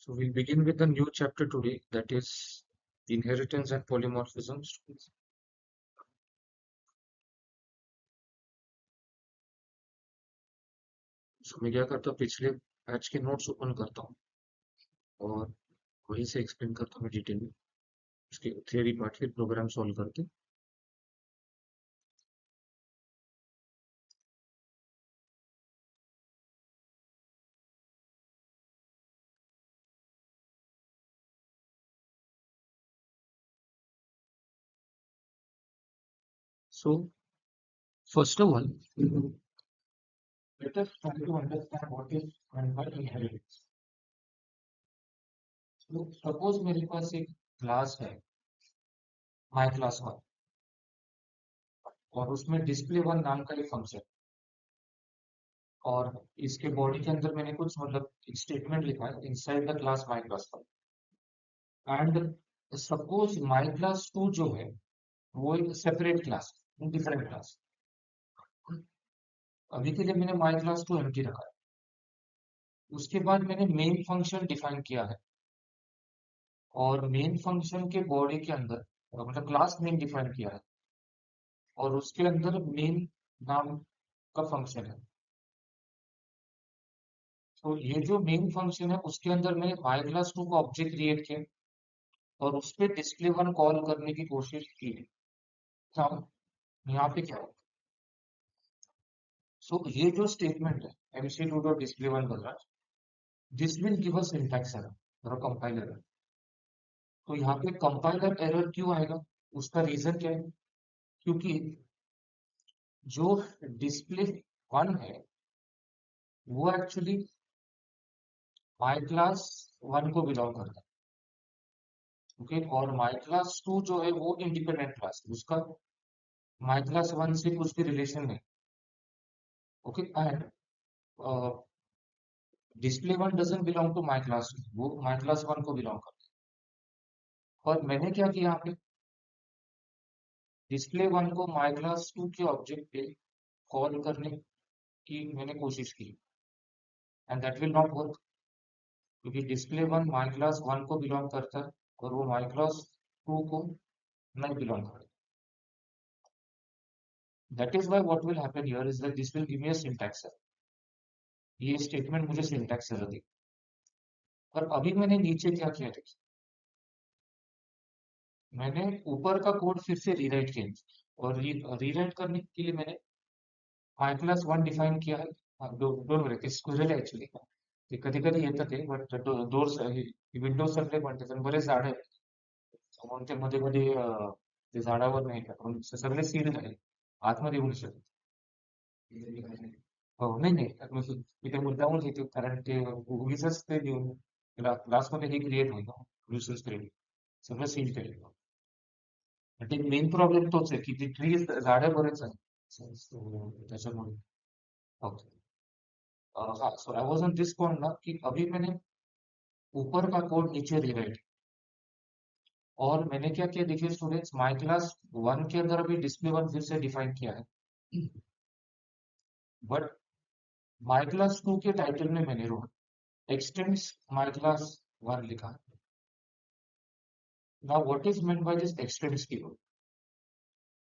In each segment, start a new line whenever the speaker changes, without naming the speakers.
So we'll begin with a new chapter today, that is inheritance and polymorphisms. So मैं क्या करता हूँ, पिछले बैच के नोट्स ओपन करता हूँ और वहीं से एक्सप्लेन करता हूँ डिटेल में उसके थियरी पार्ट, फिर प्रोग्राम सॉल्व करते हैं। So first of all, let us try to understand what is meant by inheritance. So suppose मेरे पास एक क्लास है, माई क्लास वन, और उसमें डिस्प्ले वन नाम का एक फंक्शन, और इसके बॉडी के अंदर मैंने कुछ मतलब स्टेटमेंट लिखा है inside the class my class one. And suppose my class two जो है वो एक सेपरेट क्लास, डिफरेंट क्लास। अभी के लिए मैंने माई क्लास टू एम्प्टी रखा है। उसके बाद मैंने मेन फंक्शन डिफाइन किया है, और मेन फंक्शन के बॉडी के अंदर मतलब क्लास मेन डिफाइन किया है, और उसके अंदर मेन नाम का फंक्शन है। तो ये जो मेन फंक्शन है उसके अंदर मैंने माई क्लास टू का ऑब्जेक्ट क्रिएट किया और उस पर डिस्प्ले वन कॉल करने की कोशिश की है। तो यहाँ पे क्या है, सो ये जो स्टेटमेंट है mc2 डॉट डिस्प्ले वन बन रहा है, this will give us syntax error और कंपाइलर एरर। तो यहाँ पे कंपाइलर एरर क्यों आएगा, उसका रीजन क्या है, क्योंकि जो डिस्प्ले वन है वो एक्चुअली माई क्लास वन को बिलोंग करता है। ओके, और माई क्लास टू जो है वो इंडिपेंडेंट क्लास, उसका माई क्लास वन से कुछ भी रिलेशन नहीं। Okay, and display one doesn't belong to my class two, वो माई क्लास वन को बिलोंग करता है। और मैंने क्या किया यहाँ पे, डिस्प्ले वन को माई क्लास टू के ऑब्जेक्ट पे कॉल करने की मैंने कोशिश की, and that will not work, क्योंकि display one my class one को बिलोंग करता है और वो माई क्लास टू को नहीं बिलोंग करता। That is why what will happen here is that this will give me a syntax error. ये स्टेटमेंट मुझे सिंटैक्स एरर दी। और अभी मैंने नीचे क्या किया, देखिए मैंने ऊपर का कोड फिर से रीराइट किया, और रीराइट करने के लिए मैंने माई क्लास वन डिफाइन किया है। डोंट वरी, स्क्विरल है एक्चुअली, कधी कधी येतं ते, बट डोर्स विंडोज सगळे पण त्याच्यात बरेच झाड आहेत, म्हणून ते मध्ये मध्ये ते झाडावर नाही का, म्हणून सगळे सीड आहे, आतमध्ये येऊ शकत. हो, नाही नाही, म्हणजे मी ते मुद्दामून घेतो कारण ते उगीचच ते देऊन क्लासमध्ये हे क्रिएट होईल, रिसोर्स क्रिएट सगळं सीड केलं. ते मेन प्रॉब्लेम तोच आहे की ती ट्री झाडं बरेच आहेत. So, त्याच्यामुळे ओके, हाँ, so I was on this point ना कि अभी मैंने ऊपर का कोड नीचे रिराइट, और मैंने क्या किया देखिए स्टूडेंट्स, माई क्लास वन के अंदर अभी डिस्प्ले वन फिर से डिफाइन किया है, बट माई क्लास टू के टाइटल में मैंने एक्सटेंड्स माई क्लास वन लिखा है। Now what is meant by this extends keyword?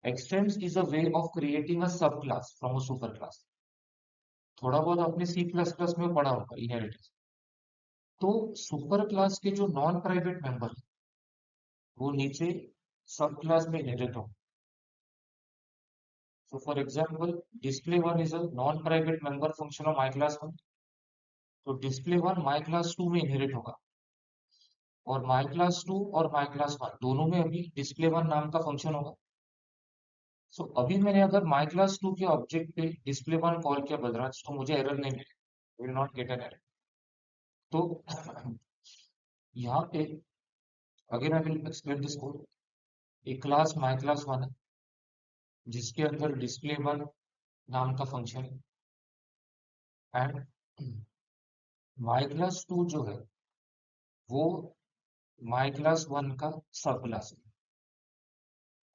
Extends is a way of creating a sub class from a super class. थोड़ा बहुत आपने सी प्लस प्लस में पढ़ा होगा इनहेरिटेंस। तो सुपर क्लास के जो नॉन प्राइवेट मेंबर वो नीचे सब क्लास में इनहेरिट हो। So for example, display one is a non-private member function of my class one. तो display one my class two में inherit होगा, और my class two और my class one दोनों में अभी display one नाम का फंक्शन होगा। So अभी मैंने अगर my class two के ऑब्जेक्ट पे display one कॉल किया बलराज, तो मुझे एरर नहीं मिलेगा, will not get an error। तो यहाँ पे again I will explain this code. एक क्लास my class one है जिसके अंदर display one नाम का फंक्शन है, एंड my class टू जो है वो माई क्लास वन का सब क्लास है।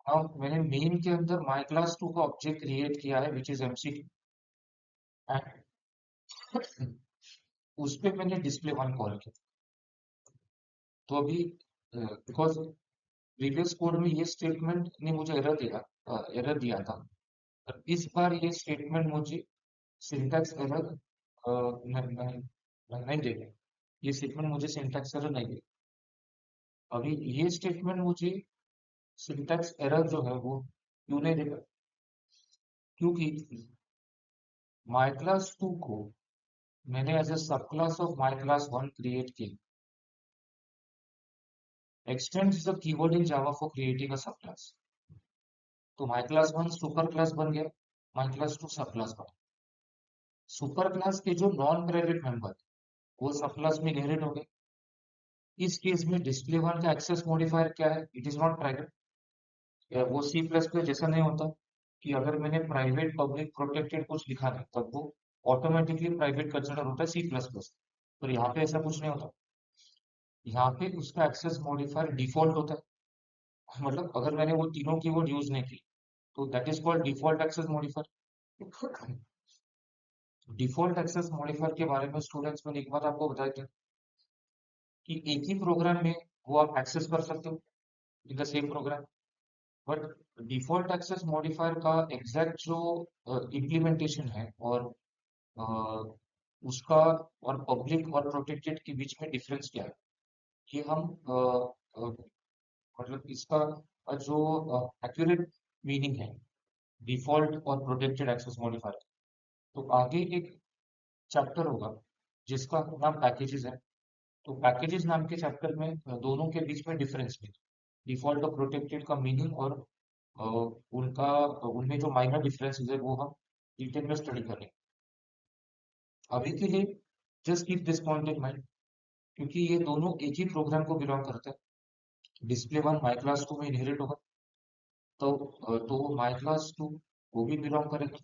अब मैंने मेन के अंदर माई क्लास टू का ऑब्जेक्ट क्रिएट किया है विच इज एमसीक्यू, एंड उस पे मैंने डिस्प्ले वन कॉल किया। तो अभी बिकॉज प्रीवियस कोड में ये स्टेटमेंट ने मुझे एरर दिया था, और इस बार ये स्टेटमेंट मुझे सिंटैक्स एरर नहीं देगा। ये स्टेटमेंट मुझे सिंटैक्स एरर नहीं देगा। अभी ये स्टेटमेंट मुझे सिंटैक्स एरर जो है वो क्यों नहीं देगा? क्योंकि माई क्लास 2 को मैंने as a sub class of my class 1 create किया। Extend is the keyword in Java for creating a sub class. तो माई क्लास 1 सुपर क्लास बन गया, माई क्लास 2 सब क्लास बन गया। सुपर क्लास के जो नॉन प्राइवेट मेंबर वो सब क्लास में इनहेरिट हो गए। इस केस में डिस्प्ले वन का एक्सेस मॉडिफायर क्या है? It is not private. वो सी प्लस प्लस जैसा नहीं होता कि अगर मैंने प्राइवेट पब्लिक प्रोटेक्टेड कुछ लिखा है तब वो ऑटोमेटिकली प्राइवेट कंसिडर होता है सी प्लस प्लस। पर यहाँ पे ऐसा कुछ नहीं होता। यहाँ पे उसका एक्सेस मॉडिफायर डिफॉल्ट होता है। मतलब अगर मैंने वो तीनों कीवर्ड यूज नहीं की तो that is called default access modifier. Default access modifier के बारे में स्टूडेंट्स मैंने एक बात आपको बताई थी कि एक ही प्रोग्राम में वो आप एक्सेस कर सकते हो in the same program. But default access modifier का एग्जैक्ट जो इम्प्लीमेंटेशन है और अ, उसका और पब्लिक और प्रोटेक्टेड के बीच में डिफरेंस क्या है, ये हम मतलब इसका जो एक्यूरेट मीनिंग है डिफॉल्ट और प्रोटेक्टेड एक्सेस मॉडिफायर, तो आगे एक चैप्टर होगा जिसका नाम पैकेजेस है। तो पैकेजेस नाम के चैप्टर में दोनों के बीच में डिफरेंस है, डिफॉल्ट और प्रोटेक्टेड का मीनिंग और अ, उनका उनमें जो माइनर डिफरेंसेस है वो हम डिटेल में स्टडी करेंगे। अभी के लिए just keep this point in mind, क्योंकि ये दोनों एक ही प्रोग्राम को बिलोंग करते हैं। डिस्प्ले वन माई क्लास 2 में इनहेरिट होगा, तो माई क्लास 2 वो भी बिलोंग करेगा।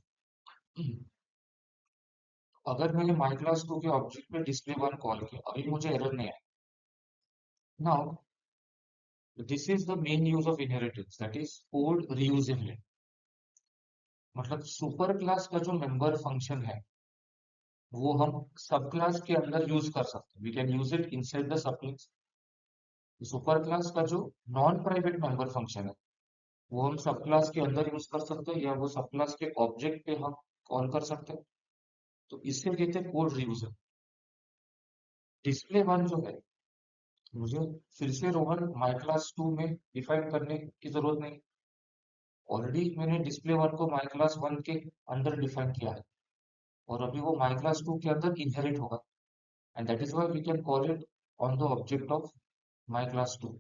अगर मैंने माई क्लास 2 के ऑब्जेक्ट में डिस्प्ले वन कॉल किया, अभी मुझे एरर नहीं आया। Now this is the main use of inheritance, that is code reusability. मतलब सुपर क्लास का जो मेंबर फंक्शन है वो हम सब क्लास के अंदर यूज कर सकते हैं। We can use it inside the sub class. Super class का जो नॉन प्राइवेट मेंबर फंक्शन है वो हम सब क्लास के अंदर यूज कर सकते हैं, या वो सब क्लास के ऑब्जेक्ट पे हम कॉल कर सकते हैं। तो इससे कहते हैं कोड रीयूजर। डिस्प्ले वन जो है मुझे फिर से रोहन माई क्लास 2 में डिफाइन करने की जरूरत नहीं। ऑलरेडी मैंने डिस्प्ले वन को माई क्लास 1 के अंदर डिफाइन किया है, और अभी वो माई क्लास 2 के अंदर इनहेरिट होगा, and that is why we can call it on the object of my class 2।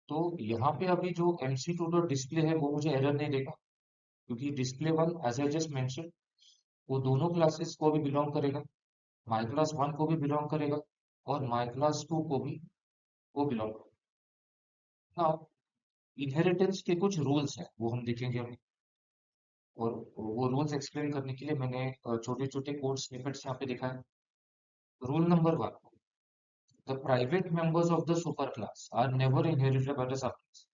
तो यहाँ पे अभी जो MC2 डॉट डिस्प्ले है वो मुझे एरर नहीं देगा, क्योंकि display one as I just mention वो दोनों क्लासेस को भी बिलोंग करेगा, माई क्लास 1 को भी बिलोंग करेगा और माई क्लास 2 को भी वो बिलोंग करेगा। नाउ इनहेरिटेंस के कुछ रूल्स हैं वो हम देखेंगे अभी, और वो रूल्स एक्सप्लेन करने के लिए मैंने छोटे छोटे कोड स्निपेट्स यहाँ पे दिखा है। Rule number 1, the private members of the super class are never inherited by the sub class.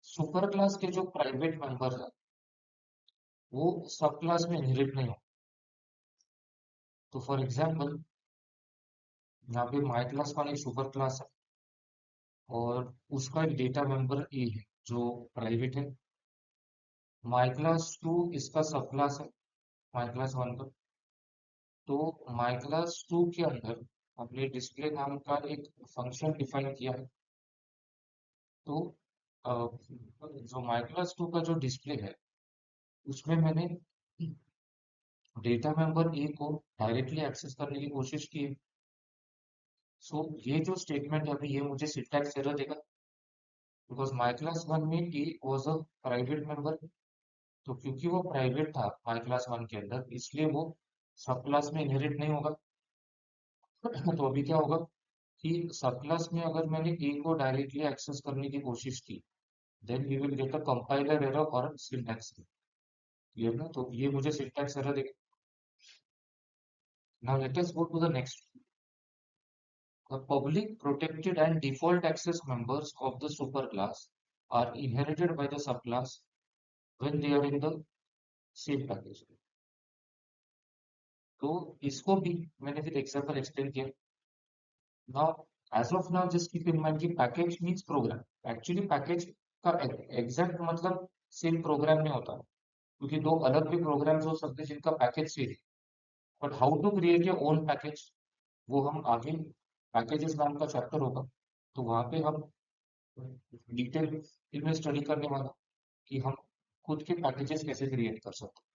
Super class के जो प्राइवेट मेंबर है वो सब क्लास में इनहेरिट नहीं हो। तो फॉर एग्जाम्पल यहाँ पे माई क्लास का एक सुपर क्लास है और उसका एक डेटा मेंबर ए है जो प्राइवेट है। माई क्लास 2 इसका सब क्लास है माई क्लास 1 का। तो माई क्लास 2 के अंदर हमने डिस्प्ले नाम का एक फंक्शन डिफाइन किया है। तो जो माई क्लास 2 का जो डिस्प्ले है उसमें मैंने डेटा मेंबर ए को डायरेक्टली एक्सेस करने की कोशिश की है। सो ये जो स्टेटमेंट है अभी ये मुझे सिंटैक्स एरर देगा, बिकॉज माई क्लास 1 में ए वाज अ प्राइवेट मेंबर। तो क्योंकि वो प्राइवेट था माई क्लास 1 के अंदर, इसलिए वो सब क्लास में इनहेरिट नहीं होगा। तो अभी क्या होगा कि सब क्लास में अगर मैंने ए को डायरेक्टली एक्सेस करने की कोशिश की, then we will get a compiler error और सिंटैक्स। क्लियर ना? तो ये मुझे सिंटैक्स एरर देगा। Now let us go to the next. The public, protected, and default access members of the superclass are inherited by the subclass when they are in the same package. तो इसको भी मैंने फिर example explain किया। Now, as of now, just keep in mind कि package means program. Actually, package का exact मतलब same programme नहीं होता, क्योंकि दो अलग भी प्रोग्राम्स हो सकते हैं जिनका package same, but how to create your own package वो हम आगे पैकेजेस नाम का चैप्टर होगा, तो वहां पे हम डिटेल में स्टडी करने वाला कि हम खुद के पैकेजेस कैसे क्रिएट कर सकते हैं।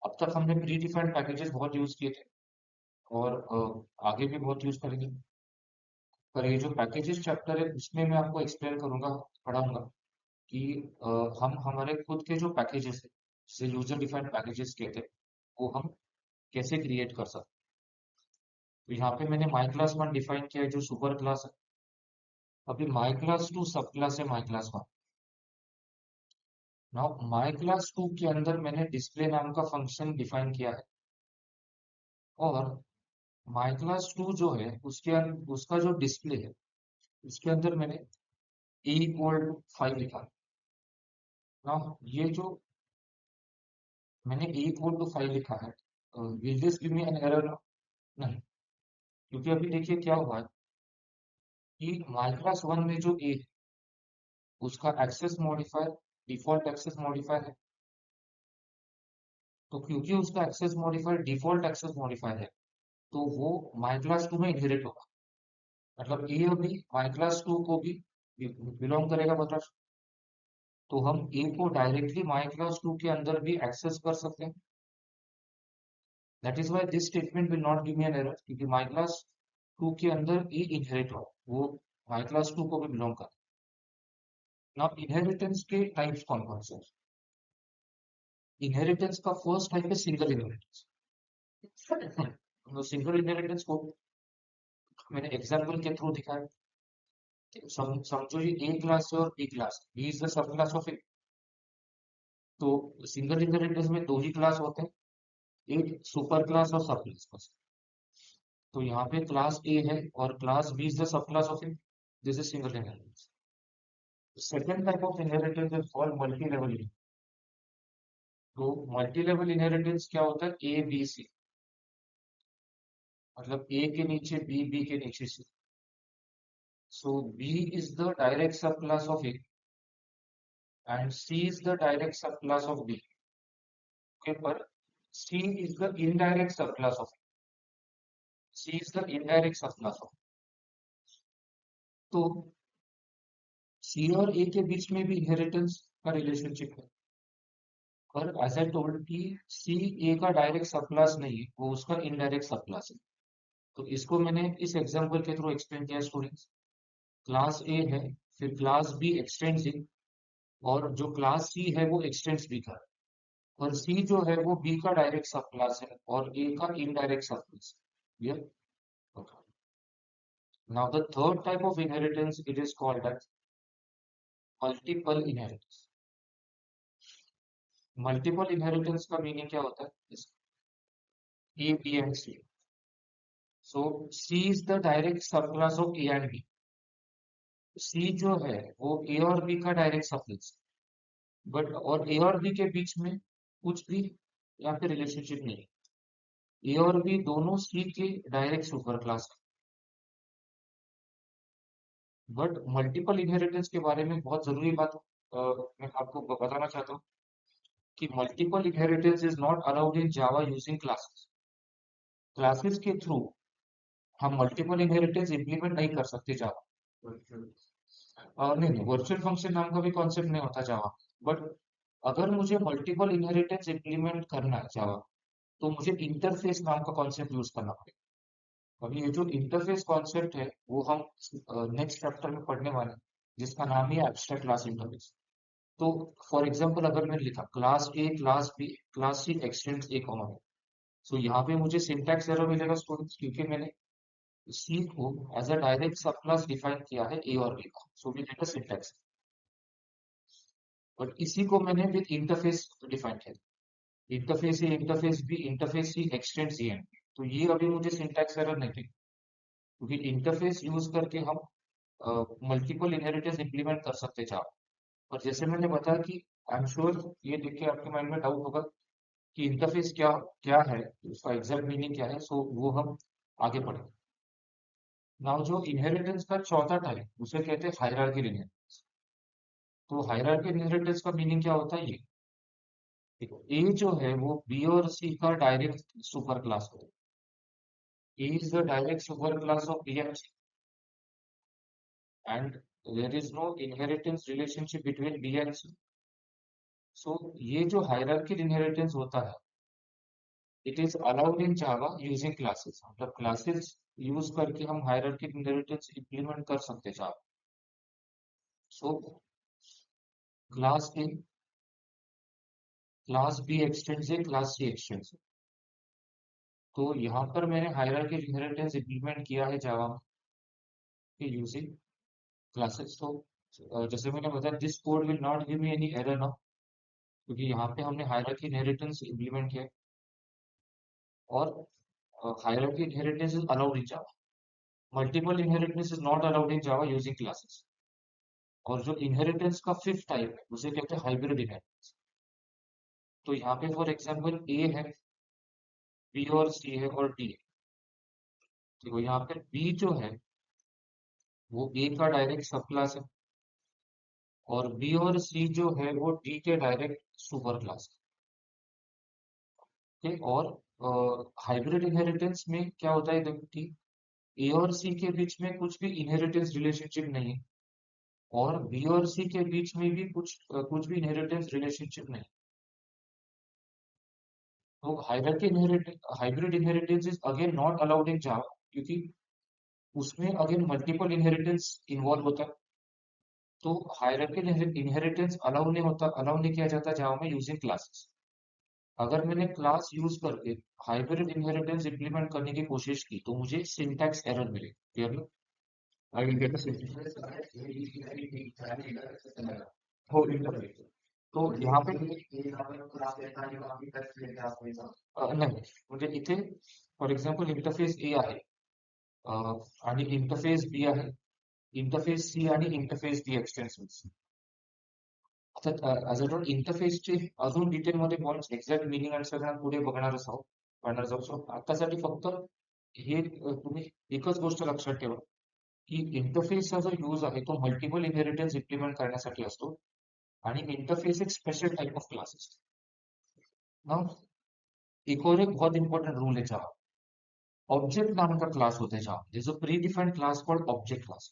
अब तक हमने प्री डिफाइंड पैकेजेस बहुत यूज किए थे और आगे भी बहुत यूज करेंगे, पर ये जो पैकेजेस चैप्टर है उसमें मैं आपको एक्सप्लेन करूंगा, पढ़ाऊंगा कि हम हमारे खुद के जो पैकेजेस है जिसे यूजर डिफाइंड पैकेजेस कहते हैं वो हम कैसे क्रिएट कर सकते हैं। तो यहाँ पे मैंने माई क्लास वन डिफाइन किया है जो सुपर क्लास है। अभी my class two sub class है my class one. Now my class two के अंदर मैंने डिस्प्ले नाम का फंक्शन डिफाइन किया है, और माई क्लास टू जो है उसका जो डिस्प्ले है उसके अंदर मैंने ए इक्वल टू 5 लिखा है। नाउ ये जो मैंने ए इक्वल टू 5 लिखा है, will this give me an error? नहीं, क्योंकि अभी देखिए क्या हुआ है कि माई क्लास वन में जो ए है उसका access modifier default access modifier है, तो क्योंकि उसका access modifier default access modifier है तो वो माई क्लास टू में इनहेरिट होगा। मतलब ए अभी माई क्लास टू को भी बिलोंग करेगा, मतलब तो हम ए को डायरेक्टली माई क्लास टू के अंदर भी एक्सेस कर सकते हैं। That is why this statement will not give me an error, क्योंकि माई क्लास टू के अंदर ए इनहेरिट हो, वो माई क्लास टू को भी बिलोंग कर। ना इनहेरिटेंस के टाइप्स कौन कौन से? इनहेरिटेंस का फर्स्ट टाइप है सिंगल इनहेरिटेंस। सिंगल इनहेरिटेंस को मैंने एग्जाम्पल के थ्रू दिखाया। समझो ये ए क्लास है और B class, B is the sub class of A. तो सिंगल इनहेरिटेंस में दो ही क्लास होते हैं, एक सुपर क्लास और सब क्लास बस। तो यहाँ पे क्लास ए है और class B is the sub class of A, this is single inheritance. Second type of inheritance is called multi level. तो मल्टी लेवल इनहेरिटेंस क्या होता है? ए बी सी, मतलब ए के नीचे बी, बी के नीचे सी। सो B is the direct sub class of A and C is the direct subclass of B. Okay, but C is the indirect subclass of C is the indirect subclass of। तो C और A के बीच में भी inheritance का relationship है, पर as I told कि C A का डायरेक्ट सबक्लास नहीं है, वो उसका इनडायरेक्ट सबक्लास है। तो इसको मैंने इस एग्जांपल के थ्रू एक्सप्लेन किया स्टूडेंट्स। क्लास A है, फिर क्लास B एक्सटेंड्स इन, और जो क्लास C है वो एक्सटेंड्स B का, और C जो है वो B का डायरेक्ट सब क्लास है और A का indirect sub class. Clear? Okay. Now the third type of inheritance, it is called as multiple inheritance। Multiple inheritance का मीनिंग क्या होता है? A, B and C। So C is the direct subclass of A and B। C जो है वो A और B का direct subclass, but और A और B के बीच में कुछ भी यहाँ पे रिलेशनशिप नहीं है। A और B दोनों C के डायरेक्ट सुपर क्लास है। बट मल्टीपल इनहेरिटेंस के बारे में बहुत जरूरी बात मैं आपको बताना चाहता हूँ कि multiple inheritance is not allowed in Java using classes. Classes के थ्रू हम मल्टीपल इनहेरिटेंस इंप्लीमेंट नहीं कर सकते जावा। नहीं नहीं, वर्चुअल फंक्शन नाम का भी कॉन्सेप्ट नहीं होता जावा, बट अगर मुझे मल्टीपल इनहेरिटेंस इंप्लीमेंट करना है जावा तो मुझे इंटरफेस नाम का कॉन्सेप्ट यूज करना पड़ेगा। अभी ये जो इंटरफेस कॉन्सेप्ट है वो हम नेक्स्ट चैप्टर में पढ़ने वाले हैं, जिसका नाम ही एब्स्ट्रैक्ट क्लास इंटरफेस। तो फॉर एग्जांपल अगर मैंने लिखा class A class B class C extends A comma, so यहाँ पे मुझे सिंटैक्स एरर मिलेगा स्टूडेंट्स, क्योंकि मैंने सी को as a direct sub class define किया है ए और बी का, so we get a syntax. But इसी को मैंने विद इंटरफेस डिफाइन किया, interface A interface B interface C extends A and, तो ये अभी मुझे सिंटैक्स एरर नहीं थी, क्योंकि इंटरफेस यूज करके हम मल्टीपल इनहेरिटेंस इंप्लीमेंट कर सकते थे। और जैसे मैंने बताया कि आई एम श्योर ये देख के आपके माइंड में डाउट होगा कि इंटरफेस क्या क्या है, उसका एग्जैक्ट मीनिंग क्या है, सो वो हम आगे पढ़ेंगे। नाउ जो इनहेरिटेंस का चौथा टाइप उसे कहते हैं हायरार्किकल इनहेरिटेंस। तो हायरार्किकल इनहेरिटेंस का मीनिंग क्या होता है ये देखो, ए जो है वो बी और सी का डायरेक्ट सुपर क्लास होता है। A is the direct super class of B and C, and there is no inheritance relationship between B and C. So ये जो हायरार्किकल इनहेरिटेंस होता है, it is allowed in Java using classes. मतलब classes use करके हम hierarchical inheritance implement कर सकते हैं Java. So class A, class B extend से क्लास सी एक्सटेंड से। तो यहाँ पर मैंने हायरार्किकल इनहेरिटेंस इंप्लीमेंट किया है जावा में यूजिंग क्लासेस। तो जैसे मैंने बताया, this code will not give me any error now, क्योंकि यहाँ पे हमने हायरार्की इनहेरिटेंस इंप्लीमेंट किया है। और hierarchy inheritance is allowed in Java, multiple inheritance is not allowed in Java using classes. और जो इनहेरिटेंस का फिफ्थ टाइप है उसे कहते हैं हाइब्रिड इनहेरिटेंस। तो यहाँ पे फॉर एग्जांपल ए है, बी और सी है और डी है। देखो यहाँ पे बी जो है वो ए का डायरेक्ट सब क्लास है, और बी और सी जो है वो डी के डायरेक्ट सुपर क्लास है। और हाइब्रिड इनहेरिटेंस में क्या होता है देखो कि ए और सी के बीच में कुछ भी इनहेरिटेंस रिलेशनशिप नहीं है, और बी और सी के बीच में भी कुछ भी इनहेरिटेंस रिलेशनशिप नहीं। तो hybrid inheritance is again not allowed in Java, क्योंकि उसमें अगेन मल्टीपल इनहेरिटेंस इन्वॉल्व होता है। तो हायरार्किकल इनहेरिटेंस अलाउ नहीं किया जाता जावा में यूजिंग क्लासेस। अगर मैंने क्लास यूज करके हाइब्रिड इनहेरिटेंस इंप्लीमेंट करने की कोशिश की तो मुझे सिंटैक्स एरर मिले। क्लियर? आई विल गेट हो इंटरफेस। तो यहाँ पे नाही, म्हणजे इथे फॉर एक्झाम्पल इंटरफेस ए आहे, आणि इंटरफेस बी आहे, इंटरफेस सी आणि इंटरफेस डी एक्सटेन्शन्स. आता ॲज अ इंटरफेसचे अजून डिटेलमध्ये पॉईंट्स, एक्झॅक्ट मिनिंग आणि सगळ्यांना पुढे बघणार जाऊ. सो आतासाठी फक्त हे तुम्ही एकच गोष्ट लक्षात ठेवा की इंटरफेसचा जो यूज आहे तो मल्टिपल इनहेरिटन्स इम्प्लिमेंट करण्यासाठी असतो, आणि इंटरफेस एक स्पेशल टाइप ऑफ क्लास असतो. ना एक और एक बहुत इंपॉर्टेंट रूल है जावा, ऑब्जेक्ट नाम का क्लास होता है Java, this a predefined class called object class.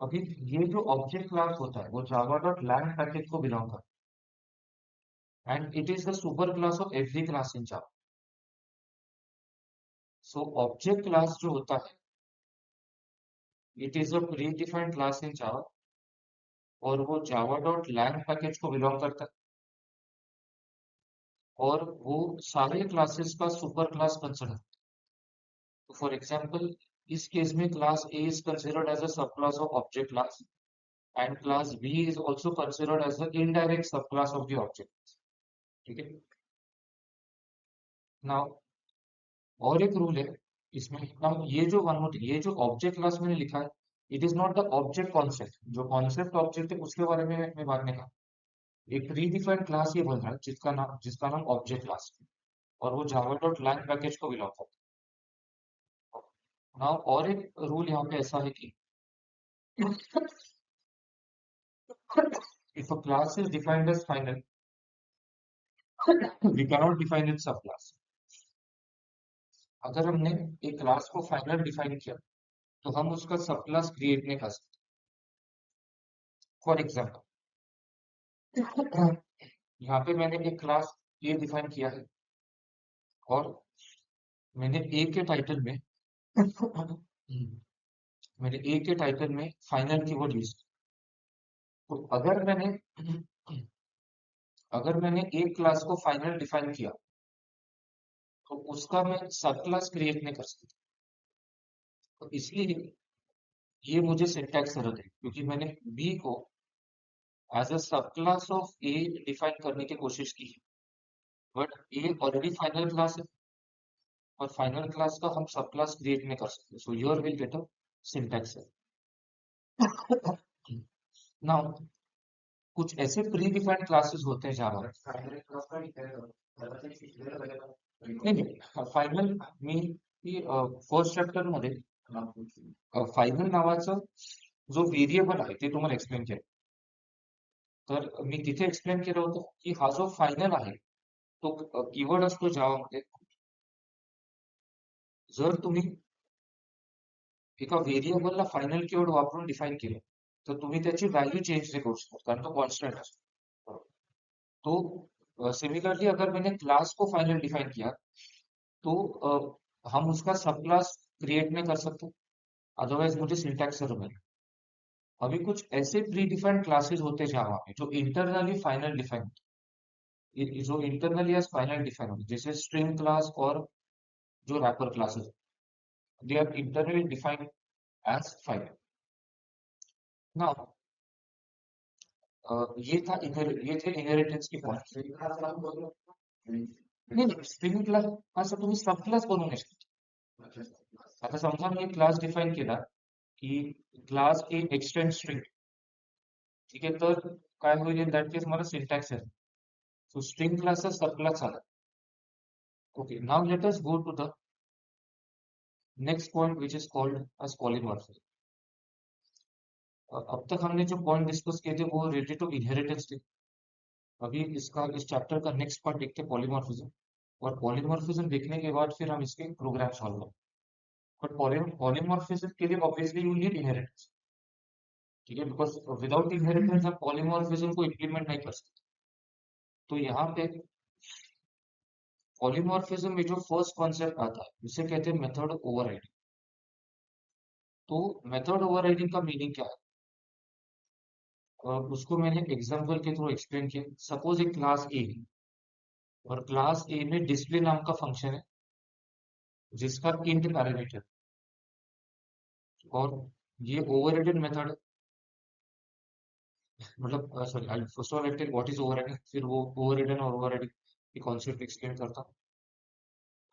अभी ये जो ऑब्जेक्ट क्लास होता है वो जावा डॉट लैंग पैकेज को बिलोंग करता है, and it is the super class of every class in Java. So object class जो होता है, it is a predefined class in Java, और वो जावा डॉट लैंग पैकेज को belong करता है, और वो सारे क्लासेस का सुपर क्लास कंसिडर. तो फॉर एग्जांपल इस केस में class A is considered as a sub class of object class, and class B is also considered as the indirect sub class of the object. ठीक है? Now और एक rule है इसमें. Now ये जो वन मोर, ये जो ऑब्जेक्ट क्लास मैंने लिखा है, it is not the object concept. जो कॉन्सेप्ट ऑब्जेक्ट है उसके बारे में मैं बात नहीं कहा. एक प्री डिफाइंड क्लास ये बन रहा है जिसका नाम ऑब्जेक्ट क्लास है, और वो जावा डॉट लैंग पैकेज को बिलोंग करता है. नाउ और एक रूल यहाँ पे ऐसा है कि if a class is defined as final, we cannot define its subclass. अगर हमने एक क्लास को फाइनल डिफाइन किया तो हम उसका सब क्लास क्रिएट नहीं कर सकते. फॉर एग्जाम्पल यहाँ पे मैंने एक क्लास ए डिफाइन किया है, और मैंने ए के टाइटल में मैंने ए के टाइटल में फाइनल कीवर्ड यूज किया. तो अगर मैंने एक क्लास को फाइनल डिफाइन किया तो उसका मैं सब क्लास क्रिएट नहीं कर सकता. तो इसलिए ये मुझे सिंटैक्स एरर है, क्योंकि मैंने बी को as a sub class of A define करने की कोशिश की है, but A already final class है, और फाइनल क्लास का हम सब क्लास क्रिएट नहीं कर सकते. So you'll will get a syntax error. Now कुछ ऐसे प्री डिफाइंड क्लासेस होते हैं जावा में. नाही, फायनल मी की फर्स्ट चॅप्टर मध्ये फायनल नावाचं जो व्हेरिएबल आहे ते तुम्हाला एक्सप्लेन केलं. तर मी तिथे एक्सप्लेन केलं होतं की हा जो फायनल आहे तो कीवर्ड असतो जावामध्ये. जर तुम्ही एका व्हेरिएबलला फायनल कीवर्ड वापरून डिफाइन केलं तर तुम्ही त्याची व्हॅल्यू चेंज नाही करू शकत कारण तो कॉन्स्टंट असतो. तो सिमिलरली अगर मैंने क्लास को फाइनल डिफाइन किया तो हम उसका सब क्लास क्रिएट नहीं कर सकते, अदरवाइज मुझे सिंटैक्स एरर मिलेगा. अभी कुछ ऐसे प्री डिफाइंड क्लासेस होते हैं जावा में जो इंटरनली फाइनल डिफाइन होते, जो इंटरनली एज फाइनल डिफाइन होते, जैसे स्ट्रिंग क्लास और जो wrapper classes, they are internally defined as final. Now ये थे इनहेरिटेंस के पॉइंट. नाही नाही स्ट्रिंग क्लास असं तुम्ही सब क्लास बनवू नाही शकत. आता समजा मी एक क्लास डिफाइन केला की क्लास ए एक्सटेंड स्ट्रिंग, ठीक आहे, तर काय होईल इन दॅट केस मला सिंटॅक्स आहे. सो स्ट्रिंग क्लासचा सब क्लास आला. Okay, now let us go to the next point which is called as polymorphism. अब तक हमने जो पॉइंट डिस्कस किए थे वो रिलेटेड टू इनहेरिटेंस थे. अभी इस चैप्टर का नेक्स्ट पार्ट देखते हैं पॉलीमॉर्फिज्म. और पॉलीमॉर्फिज्म देखने के बाद फिर हम इसके प्रोग्राम सॉल्व करें. बट पॉलीमॉर्फिज्म के लिए ऑब्वियसली यू नीड इनहेरिटेंस, ठीक है, बिकॉज विदाउट इनहेरिटेंस हम पॉलीमॉर्फिज्म को इम्प्लीमेंट नहीं कर सकते. तो यहाँ पे पॉलीमॉर्फिज्म में जो फर्स्ट कॉन्सेप्ट आता है उसे कहते हैं मेथड ओवरराइडिंग. तो मेथड ओवरराइडिंग का मीनिंग क्या है, उसको मैंने एग्जांपल के थ्रू एक्सप्लेन किया. सपोज एक क्लास ए है और क्लास ए में डिस्प्ले नाम का फंक्शन है जिसका इंट पैरामीटर, और ये ओवरराइडेड मेथड, मतलब sorry I first of all tell what is overriding, फिर वो ओवररिडन और ओवरराइडिंग के कॉन्सेप्ट एक्सप्लेन करता हूँ.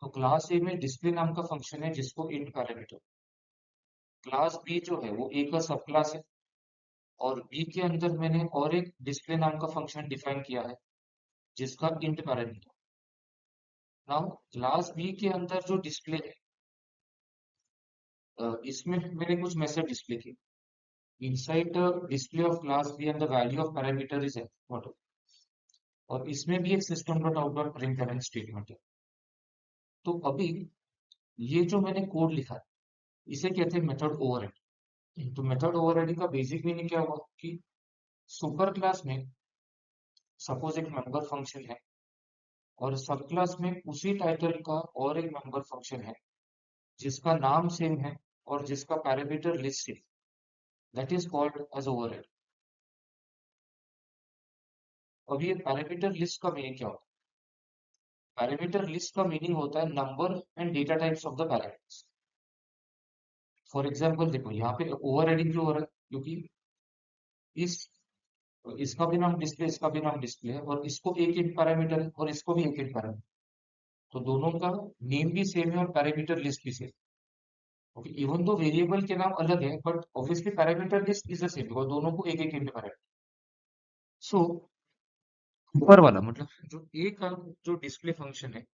तो क्लास ए में डिस्प्ले नाम का फंक्शन है जिसको इंट पैरामीटर. क्लास बी जो है वो ए का सब क्लास है और बी के अंदर मैंने और एक डिस्प्ले नाम का फंक्शन डिफाइन किया है जिसका int parameter. Now class B के अंदर जो डिस्प्ले है, इसमें मैंने कुछ मैसेज डिस्प्ले किए. Inside display of class B and the value of parameter is what, और इसमें भी एक system dot out dot print statement है. तो अभी ये जो मैंने कोड लिखा है इसे कहते हैं मेथड ओवरराइडिंग. तो मेथड ओवरराइडिंग का बेसिक मीनिंग क्या हुआ कि सुपर क्लास में सपोज एक मेंबर फंक्शन है और सब क्लास में उसी टाइटल का और एक मेंबर फंक्शन है जिसका नाम सेम है और जिसका parameter list same, that is called as override. अब ये पैरामीटर लिस्ट का मीनिंग क्या होता है, पैरामीटर लिस्ट का मीनिंग होता है number and data types of the parameters. For example देखो यहाँ पे ओवरराइडिंग क्यों हो रहा है, क्योंकि इस इसका भी नाम डिस्प्ले, इसका भी नाम डिस्प्ले है और इसको एक इंट पैरामीटर है और इसको भी एक इंट पैरामीटर, तो दोनों का नेम भी सेम है और पैरामीटर लिस्ट भी same. Okay, even though variable के नाम अलग है but obviously parameter list is the same because दोनों को एक एक इंट पैरामीटर. सो ऊपर वाला मतलब जो ए का जो डिस्प्ले फंक्शन है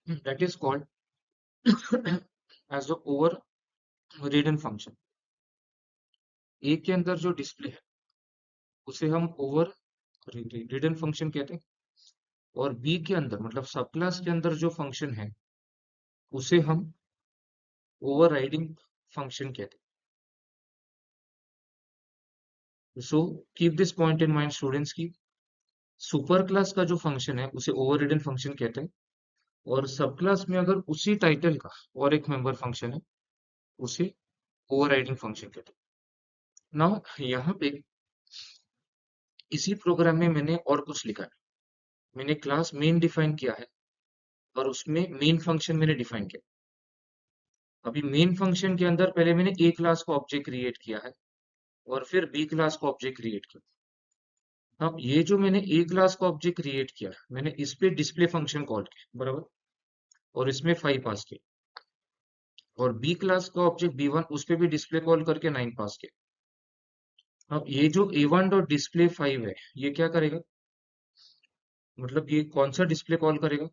that is called as the overridden function. A के अंदर जो डिस्प्ले है उसे हम ओवर रिडन फंक्शन कहते हैं, और बी के अंदर मतलब सब क्लास के अंदर जो फंक्शन है उसे हम ओवरराइडिंग फंक्शन कहते हैं. So keep this point in mind students की सुपर क्लास का जो फंक्शन है उसे ओवररिडन फंक्शन कहते हैं और सब क्लास में अगर उसी टाइटल का और एक मेंबर फंक्शन है उसे ओवरराइडिंग फंक्शन कहते हैं. नाउ यहाँ पे इसी प्रोग्राम में मैंने और कुछ लिखा है. मैंने क्लास मेन डिफाइन किया है और उसमें मेन फंक्शन मैंने डिफाइन किया. अभी मेन फंक्शन के अंदर पहले मैंने ए क्लास का ऑब्जेक्ट क्रिएट किया है और फिर बी क्लास का ऑब्जेक्ट क्रिएट किया. अब ये जो मैंने ए क्लास का ऑब्जेक्ट क्रिएट किया मैंने इस पे डिस्प्ले फंक्शन कॉल किया बराबर, और इसमें 5 पास किया, और बी क्लास का ऑब्जेक्ट बी1 उस पे भी डिस्प्ले कॉल करके 9 पास किया. अब ये जो a1 डॉट डिस्प्ले 5 है ये क्या करेगा, मतलब ये कौन सा डिस्प्ले कॉल करेगा.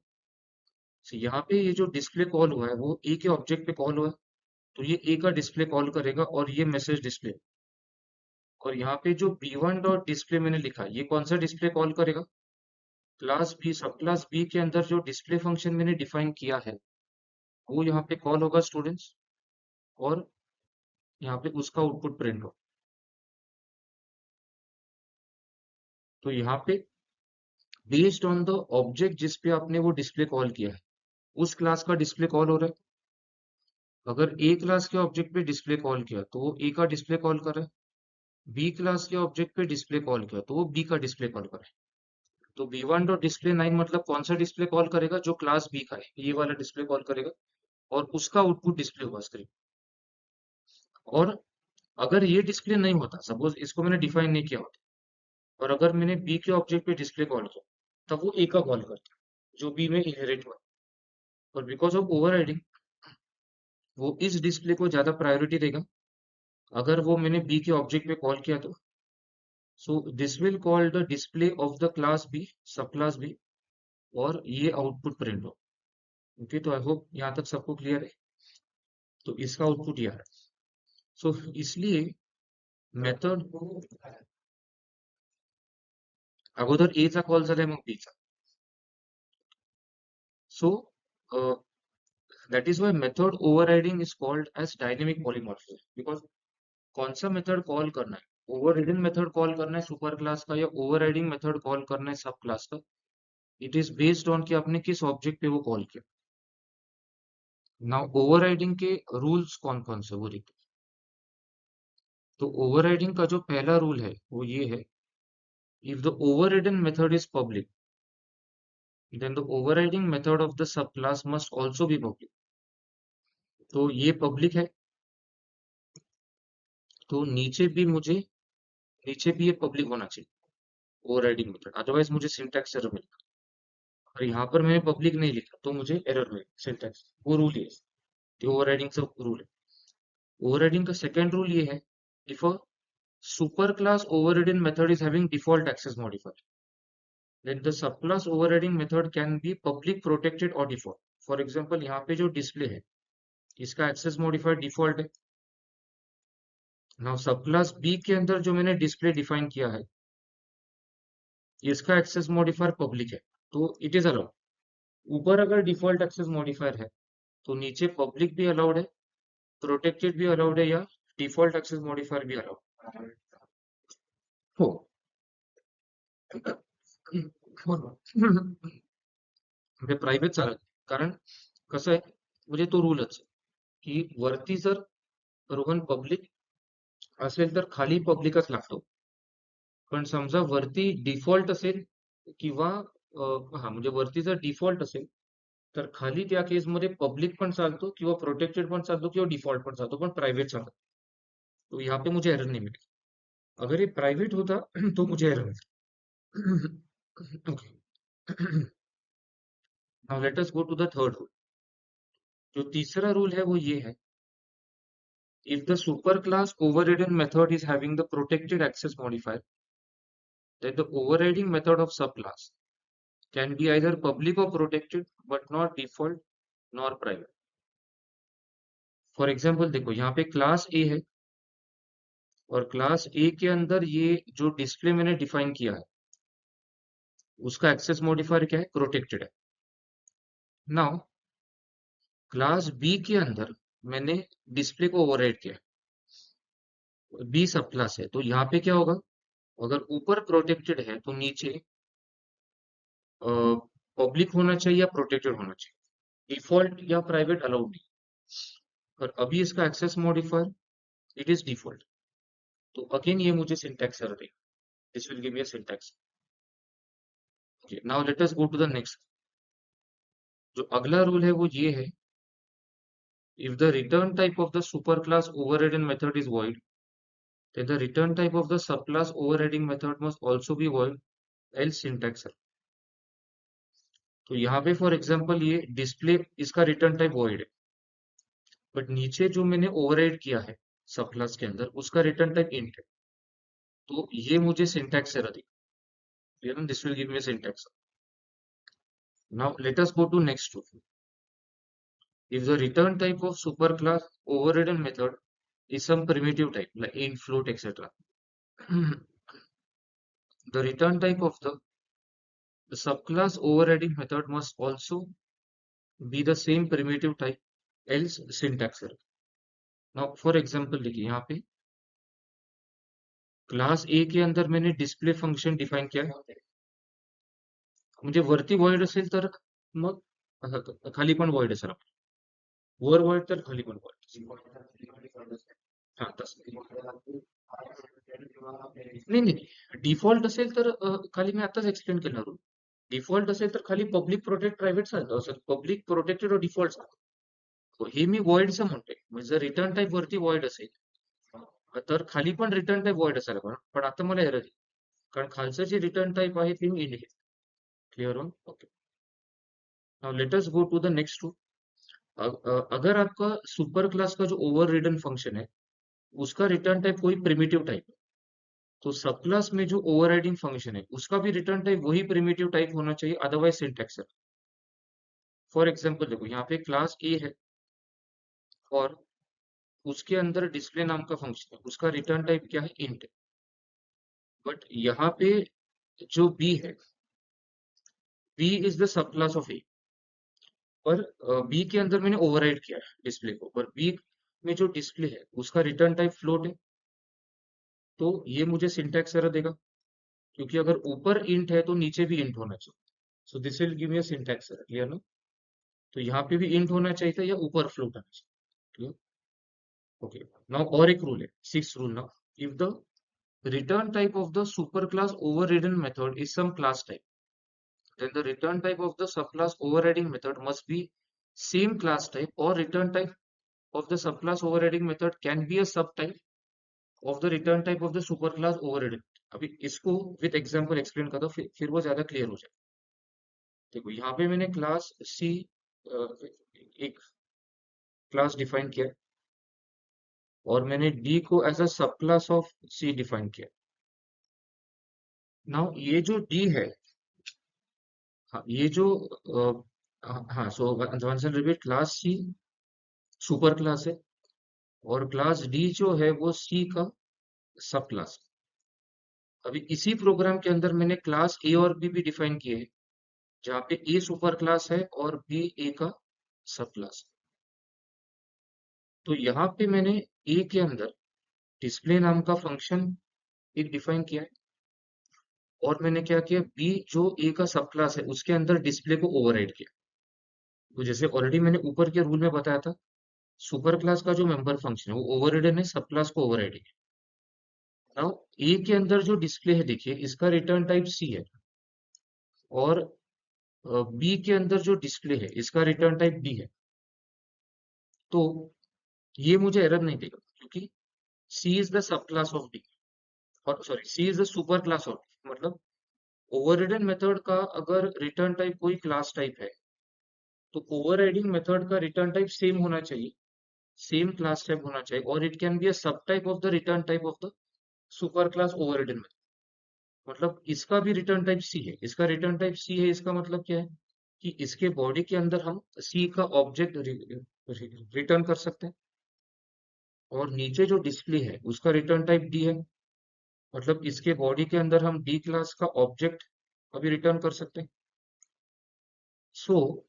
So, यहाँ पे ये जो डिस्प्ले कॉल हुआ है वो ए के ऑब्जेक्ट पे कॉल हुआ है तो ये ए का डिस्प्ले कॉल करेगा और ये मैसेज डिस्प्ले। और यहाँ पे जो b1 डॉट डिस्प्ले मैंने लिखा है, ये कौन सा डिस्प्ले कॉल करेगा? Class B, sub class B के अंदर जो डिस्प्ले फंक्शन मैंने डिफाइन किया है वो यहाँ पे कॉल होगा स्टूडेंट्स, और यहाँ पे उसका आउटपुट प्रिंट हो। तो यहाँ पे बेस्ड ऑन द ऑब्जेक्ट जिस पे आपने वो डिस्प्ले कॉल किया है, उस क्लास का डिस्प्ले कॉल हो रहा है। अगर ए क्लास के ऑब्जेक्ट पे डिस्प्ले कॉल किया तो वो ए का डिस्प्ले कॉल कर रहा है, बी क्लास के ऑब्जेक्ट पे डिस्प्ले कॉल किया तो वो बी का डिस्प्ले कॉल कर रहा है। तो b1 डॉट डिस्प्ले 9 मतलब कौन सा डिस्प्ले कॉल करेगा? जो क्लास बी का है, ये वाला डिस्प्ले कॉल करेगा और उसका आउटपुट डिस्प्ले होगा स्क्रीन। और अगर ये डिस्प्ले नहीं होता, सपोज इसको मैंने डिफाइन नहीं किया होता, और अगर मैंने बी के ऑब्जेक्ट पे डिस्प्ले कॉल किया, तब वो ए का कॉल करता जो बी में इनहेरिट हुआ। और बिकॉज ऑफ ओवरराइडिंग वो इस डिस्प्ले को ज्यादा प्रायोरिटी देगा अगर वो मैंने बी के ऑब्जेक्ट पे कॉल किया तो। So this will call the display of the class B, sub class B, और ये आउटपुट प्रिंट हो। ओके, तो आई होप यहाँ तक सबको क्लियर है। तो इसका आउटपुट यह है। सो इसलिए मेथड अगोदर ए चा कॉल झालाय मग बी चा. सो that is why method overriding is called as dynamic polymorphism, because कौन सा मेथड कॉल करना है, ओवरराइडिंग मेथड कॉल करना है सुपर क्लास का या ओवरराइडिंग मेथड कॉल करना है सब क्लास का, इट इज बेस्ड ऑन कि आपने किस ऑब्जेक्ट पे वो कॉल किया। नाउ ओवरराइडिंग के रूल्स कौन कौन से वो देखते हैं। तो ओवरराइडिंग का जो पहला रूल है वो ये है, if the overriding method is public then the overriding method of the subclass must also be public। तो ये पब्लिक है तो नीचे भी ये पब्लिक होना चाहिए ओवरराइडिंग मेथड, अदरवाइज मुझे सिंटैक्स एरर मिलेगा। और यहाँ पर मैंने पब्लिक नहीं लिखा तो मुझे एरर मिलेगा सिंटैक्स, वो रूल ही है, ओवरराइडिंग का रूल है। ओवरराइडिंग का सेकंड रूल ये है, if a super class overriding method is having default access modifier, then the subclass overriding method can be public, protected or default। For example यहाँ पे जो डिस्प्ले है इसका एक्सेस मॉडिफायर डिफॉल्ट है। Now सब class B के अंदर जो मैंने डिस्प्ले डिफाइन किया है इसका एक्सेस मॉडिफायर पब्लिक है, तो इट इज अलाउड। ऊपर अगर डिफॉल्ट एक्सेस मॉडिफायर है तो नीचे पब्लिक भी अलाउड है, प्रोटेक्टेड भी अलाउड है, या डिफॉल्ट एक्सेस मॉडिफायर भी अलाउड हो। म्हणजे प्रायव्हेट चालत नाही. कारण कसं आहे, म्हणजे तो रूलच की वरती जर रोहन पब्लिक असेल तर खाली पब्लिकच लागतो. पण समजा वरती डिफॉल्ट असेल किंवा हा म्हणजे वरती जर डिफॉल्ट असेल तर खाली त्या केसमध्ये पब्लिक पण चालतो किंवा प्रोटेक्टेड पण चालतो किंवा डिफॉल्ट पण चालतो, पण प्राइवेट चालत. तो यहाँ पे मुझे एरर नहीं मिली। अगर ये प्राइवेट होता तो मुझे एरर मिलता। Okay, now let us go to the third rule. जो तीसरा रूल है वो ये है, if the superclass overridden method is having the protected access modifier, then the overriding method of subclass can be either public or protected but not default nor private। For example देखो यहाँ पे class A है और class ए के अंदर ये जो display मैंने डिफाइन किया है उसका एक्सेस मॉडिफायर क्या है? प्रोटेक्टेड है। नाउ क्लास बी के अंदर मैंने डिस्प्ले को ओवरराइड किया, बी सब क्लास है, तो यहाँ पे क्या होगा, अगर ऊपर प्रोटेक्टेड है तो नीचे पब्लिक होना चाहिए या प्रोटेक्टेड होना चाहिए, डिफॉल्ट या प्राइवेट अलाउड नहीं। और अभी इसका access modifier it is default, तो अगेन ये मुझे सिंटैक्स एरर देगा, this will give me a syntax. Okay, now let us go to the next. जो अगला रूल है वो ये है, if the return type of the superclass overridden method is void, then the return type of the subclass overriding method must also be void, else syntax error। तो यहाँ पे for example ये डिस्प्ले इसका return type void है, but नीचे जो मैंने override किया है सब क्लास के अंदर उसका रिटर्न टाइप इंट है, तो ये मुझे सिंटैक्स एरर देगा, this will give me syntax. Now let us go to next rule. if the return type of superclass overridden method is some primitive type like int, float, etc. The return type of the subclass overriding method must also be the same primitive type, else syntax error. Now for example देखिए यहाँ पे class ए के अंदर मैंने display function define किया है. म्हणजे वरती void असेल तर मग खाली पण void असेल. वर void तर खाली पण void. हा तसं. नाही नाही डिफॉल्ट असेल तर खाली मी आताच एक्सप्लेन केलं होतं. डिफॉल्ट असेल तर खाली पब्लिक प्रोटेक्ट प्रायव्हेट चालतं सर. पब्लिक प्रोटेक्टेड डिफॉल्ट चालतं. हे मी voidचं म्हणतोय. म्हणजे जर रिटर्न टाईप वरती void असेल तर खाली पण रिटर्न टाईप void असायला पाहिजे. पण आता मला एरर येईल. कारण खालचं जे रिटर्न टाईप आहे ते मी इंड क्लियर हो. Okay. Now let us go to the next two. अगर आपका सुपर क्लास का जो ओवर रिडन फंक्शन है उसका रिटर्न टाइप कोई प्रिमिटिव टाइप है तो सब क्लास में जो ओवरराइडिंग फंक्शन है उसका भी रिटर्न टाइप वही प्रिमिटिव टाइप होना चाहिए otherwise syntax error. For example देखो यहाँ पे क्लास ए है और उसके अंदर डिस्प्ले नाम का फंक्शन है उसका रिटर्न टाइप क्या है इंट. बट यहाँ पे जो बी है B is the sub class of A. पर बी के अंदर मैंने ओवरराइड किया है डिस्प्ले को. पर बी में जो डिस्प्ले है उसका रिटर्न टाइप फ्लोट है तो ये मुझे सिंटैक्स एरर देगा क्योंकि अगर ऊपर इंट है तो नीचे भी इंट होना चाहिए. सो this will give me a syntax error. Clear ना. तो यहाँ पे भी इंट होना चाहिए था या ऊपर फ्लोट होना चाहिए. क्लियर. ओके. नाउ और एक रूल है six rule. Now if the return type of the superclass overridden method is some class type, then the return type of the subclass overriding method must be same class type or return type of the subclass overriding method can be a subtype of the return type of the superclass overridden. अभी इसको with example explain करता हूँ फिर वो ज्यादा clear हो जाए. देखो यहाँ पे मैंने क्लास सी एक क्लास डिफाइन किया और मैंने डी को as a sub class of C define किया. नाउ ये जो डी है हाँ ये जो हाँ so answer repeat class C super class है और क्लास डी जो है वो सी का सब क्लास. अभी इसी प्रोग्राम के अंदर मैंने क्लास ए और बी भी डिफाइन किए हैं जहाँ पे ए सुपर क्लास है और बी ए का सब क्लास. तो यहाँ पे मैंने ए के अंदर डिस्प्ले नाम का फंक्शन एक डिफाइन किया है और मैंने क्या किया बी जो ए का सब क्लास है उसके अंदर डिस्प्ले को ओवरराइड किया. तो जैसे ऑलरेडी मैंने ऊपर के रूल में बताया था सुपर क्लास का जो मेंबर फंक्शन है वो ओवरराइडन है सब क्लास को ओवरराइडिंग है. नाउ ए के अंदर जो डिस्प्ले है देखिए इसका रिटर्न टाइप सी है और बी के अंदर जो डिस्प्ले है इसका रिटर्न टाइप डी है. तो ये मुझे एरर नहीं देगा क्योंकि C is the sub class of D और sorry C is the super class of D. मतलब ओवरराइडन मेथड का अगर रिटर्न टाइप कोई क्लास टाइप है तो ओवरराइडिंग मेथड का रिटर्न टाइप सेम होना चाहिए सेम क्लास टाइप होना चाहिए और it can be a sub type of the return type of the super class overridden method. मतलब इसका भी रिटर्न टाइप सी है. इसका रिटर्न टाइप सी है इसका मतलब क्या है कि इसके बॉडी के अंदर हम सी का ऑब्जेक्ट रिटर्न कर सकते हैं और नीचे जो डिस्प्ले है उसका रिटर्न टाइप डी है. मतलब इसके बॉडी के अंदर हम डी क्लास का ऑब्जेक्ट अभी रिटर्न कर सकते हैं. सो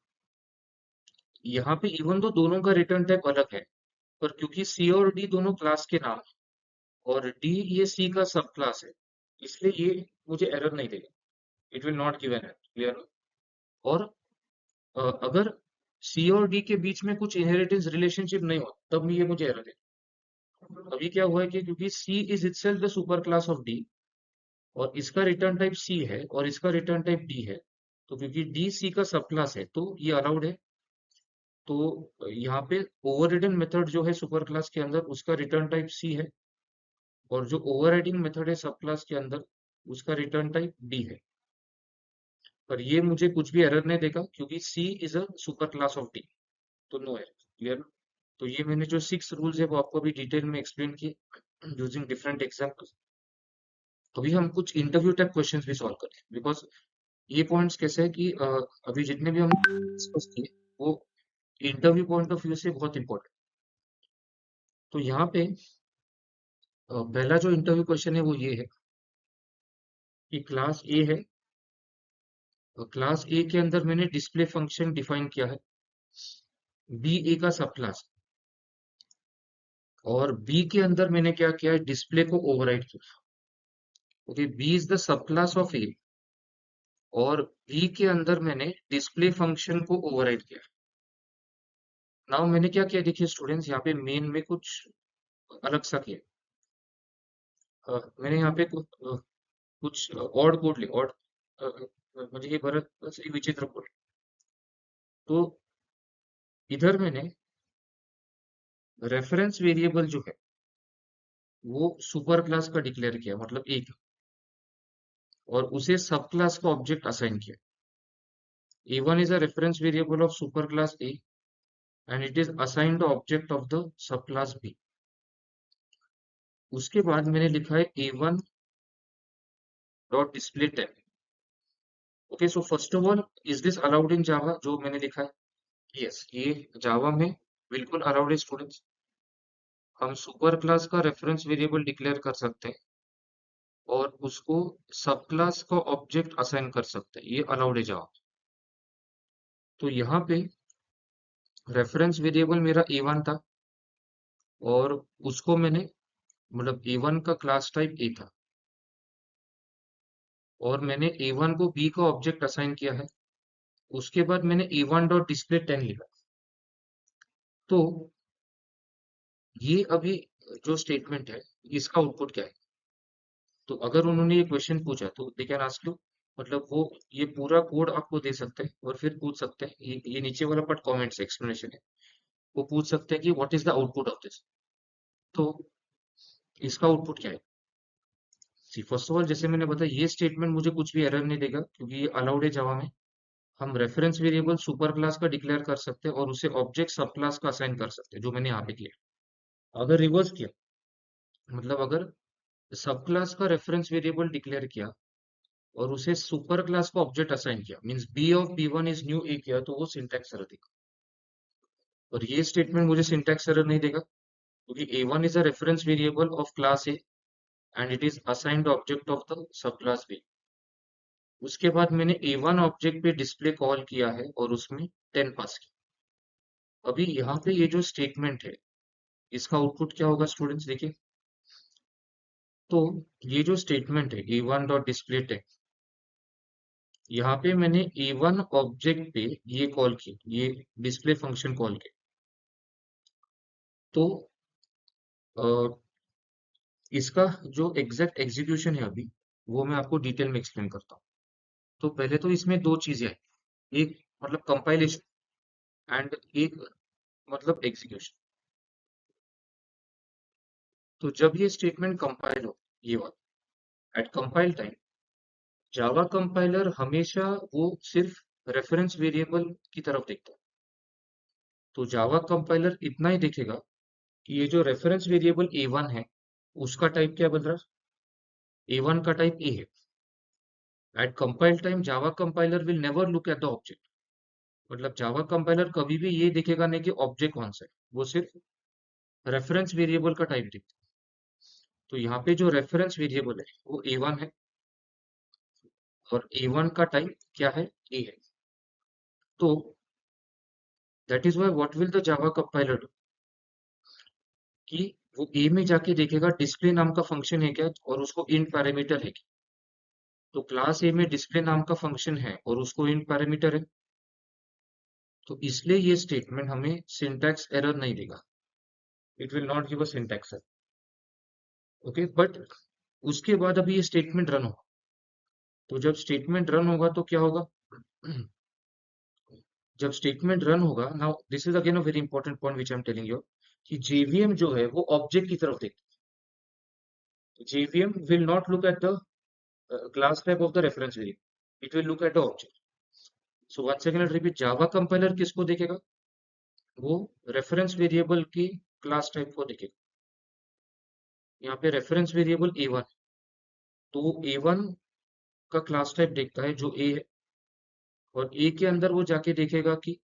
यहाँ पे इवन तो दोनों का रिटर्न टाइप अलग है पर क्योंकि सी और डी दोनों क्लास के नाम है और डी ये सी का सब क्लास है इसलिए ये मुझे एरर नहीं देगा. It will not give an error. Clear. और अगर सी और डी के बीच में कुछ इनहेरिटेंस रिलेशनशिप नहीं हो तब ये मुझे एरर देगा. अभी क्या हुआ है कि क्योंकि C is itself the super class of D और इसका रिटर्न टाइप सी है और इसका रिटर्न टाइप डी है तो क्योंकि डी सी का सब क्लास है तो ये अलाउड है. तो यहाँ पे ओवररिडन मेथड जो है सुपर क्लास के अंदर उसका रिटर्न टाइप सी है और जो ओवरराइडिंग मेथड है सब क्लास के अंदर उसका रिटर्न टाइप डी है. पर ये मुझे कुछ भी एरर नहीं देगा क्योंकि C is a super class of D. तो नो एरर. क्लियर. तो ये मैंने जो सिक्स रूल्स है वो आपको अभी डिटेल में एक्सप्लेन किए यूजिंग डिफरेंट एग्जाम्पल्स. अभी हम कुछ इंटरव्यू टाइप क्वेश्चंस भी सॉल्व करें बिकॉज ये पॉइंट्स कैसे है कि अभी जितने भी हम डिस्कस किए वो इंटरव्यू पॉइंट ऑफ व्यू से बहुत इंपॉर्टेंट। तो यहाँ पे पहला जो इंटरव्यू क्वेश्चन है वो ये है कि क्लास ए है, क्लास ए के अंदर मैंने डिस्प्ले फंक्शन डिफाइन किया है, बी ए का सब क्लास, और बी के अंदर मैंने क्या किया है, डिस्प्ले को ओवरराइड किया। Okay, B is the sub class of A, और बी के अंदर मैंने डिस्प्ले फंक्शन को ओवरराइड किया। नाउ मैंने क्या किया, देखिए स्टूडेंट्स, यहाँ पे मेन में कुछ अलग सा किया। मैंने यहाँ पे कुछ ऑड कोड ले, ऑड, मुझे ये भरत सही विचित्र कोड। तो इधर मैंने रेफरेंस वेरिएबल जो है वो सुपर क्लास का डिक्लेयर किया, मतलब एक, और उसे सब क्लास का ऑब्जेक्ट असाइन किया। A1 is a reference variable of superclass A and it is assigned the object of the subclass B. उसके बाद मैंने लिखा है A1 dot display type. Okay, so first of all, is this allowed in Java जो मैंने लिखा है? Yes, ये जावा में बिल्कुल अलाउड है स्टूडेंट्स। हम सुपर क्लास का रेफरेंस वेरिएबल डिक्लेयर कर सकते हैं और उसको सब क्लास का ऑब्जेक्ट असाइन कर सकते हैं, ये अलाउड है जावा। तो यहाँ पे रेफरेंस वेरिएबल मेरा A1 था, और उसको मैंने, मतलब A1 का क्लास टाइप A था, और मैंने A1 को B का ऑब्जेक्ट असाइन किया है। उसके बाद मैंने A1 डॉट डिस्प्ले 10 लिखा। तो ये अभी जो स्टेटमेंट है, इसका आउटपुट क्या है? तो अगर उन्होंने ये क्वेश्चन पूछा तो दे कैन आस्क यू, मतलब वो ये पूरा कोड आपको दे सकते हैं और फिर पूछ सकते हैं, ये नीचे वाला पार्ट कमेंट्स एक्सप्लेनेशन है, वो पूछ सकते हैं कि what is the output of this. तो इसका आउटपुट क्या है? सी फर्स्ट ऑफ ऑल, जैसे मैंने बताया, ये स्टेटमेंट मुझे कुछ भी एरर नहीं देगा क्योंकि ये अलाउड है जावा में। हम रेफरेंस वेरिएबल सुपर क्लास का डिक्लेयर कर सकते हैं और उसे ऑब्जेक्ट सब क्लास का असाइन कर सकते हैं, जो मैंने यहाँ पे किया। अगर रिवर्स किया, मतलब अगर सब क्लास का रेफरेंस वेरिएबल डिक्लेयर किया और उसे सुपर क्लास का ऑब्जेक्ट असाइन किया, मींस बी ऑफ बी1 इज न्यू ए किया, तो वो सिंटैक्स एरर देगा। और ये स्टेटमेंट मुझे सिंटैक्स एरर नहीं देगा क्योंकि A1 is a reference variable of class A and it is assigned object of the sub class B. उसके बाद मैंने A1 ऑब्जेक्ट पे डिस्प्ले कॉल किया है और उसमें 10 पास किया। अभी यहाँ पे ये जो स्टेटमेंट है, इसका आउटपुट क्या होगा स्टूडेंट्स, देखिए। तो ये जो स्टेटमेंट है A1 डॉट डिस्प्ले 10, यहाँ पे मैंने A1 ऑब्जेक्ट पे ये कॉल की, ये डिस्प्ले फंक्शन कॉल की। तो अ, इसका जो एग्जैक्ट एग्जीक्यूशन है अभी, वो मैं आपको डिटेल में एक्सप्लेन करता हूँ। तो पहले तो इसमें दो चीजें हैं, एक मतलब कंपाइलेशन एंड एक मतलब एग्जीक्यूशन। तो जब ये स्टेटमेंट कंपाइल हो, ये वाला eight compile time, Java compiler हमेशा वो सिर्फ रेफरेंस वेरिएबल की तरफ देखता है। तो जावा कंपाइलर इतना ही देखेगा कि ये जो रेफरेंस वेरिएबल A1 है, उसका टाइप क्या बन रहा है? A1 का टाइप A है। Eight compile time Java compiler will never look at the object, मतलब जावा कंपाइलर कभी भी ये देखेगा नहीं कि ऑब्जेक्ट कौन सा है, वो सिर्फ रेफरेंस वेरिएबल का टाइप देखता है। तो यहाँ पे जो रेफरेंस वेरिएबल है वो A1 है, और A1 का टाइप क्या है? A है। तो that is why what will the Java compiler do, कि वो ए में जाके देखेगा डिस्प्ले नाम का फंक्शन है क्या, और उसको इंट पैरामीटर है क्या। तो क्लास ए में डिस्प्ले नाम का फंक्शन है और उसको इंट पैरामीटर है, तो इसलिए ये स्टेटमेंट हमें सिंटैक्स एरर नहीं देगा। It will not give a syntax error. Okay, but उसके बाद अभी ये स्टेटमेंट रन होगा। तो जब स्टेटमेंट रन होगा तो क्या होगा? जब स्टेटमेंट रन होगा, now this is again a very important point which I am telling you, कि जेवीएम जो है वो ऑब्जेक्ट की तरफ देखता है। JVM will not look at the class type of the reference variable. It will look at the object. So once again, I'll repeat, Java compiler किसको देखेगा? वो रेफरेंस वेरिएबल की क्लास टाइप को देखेगा। यहाँ पे रेफरेंस वेरिएबल A1, तो A1 का क्लास टाइप देखता है जो A है, और A के अंदर वो जाके देखेगा कि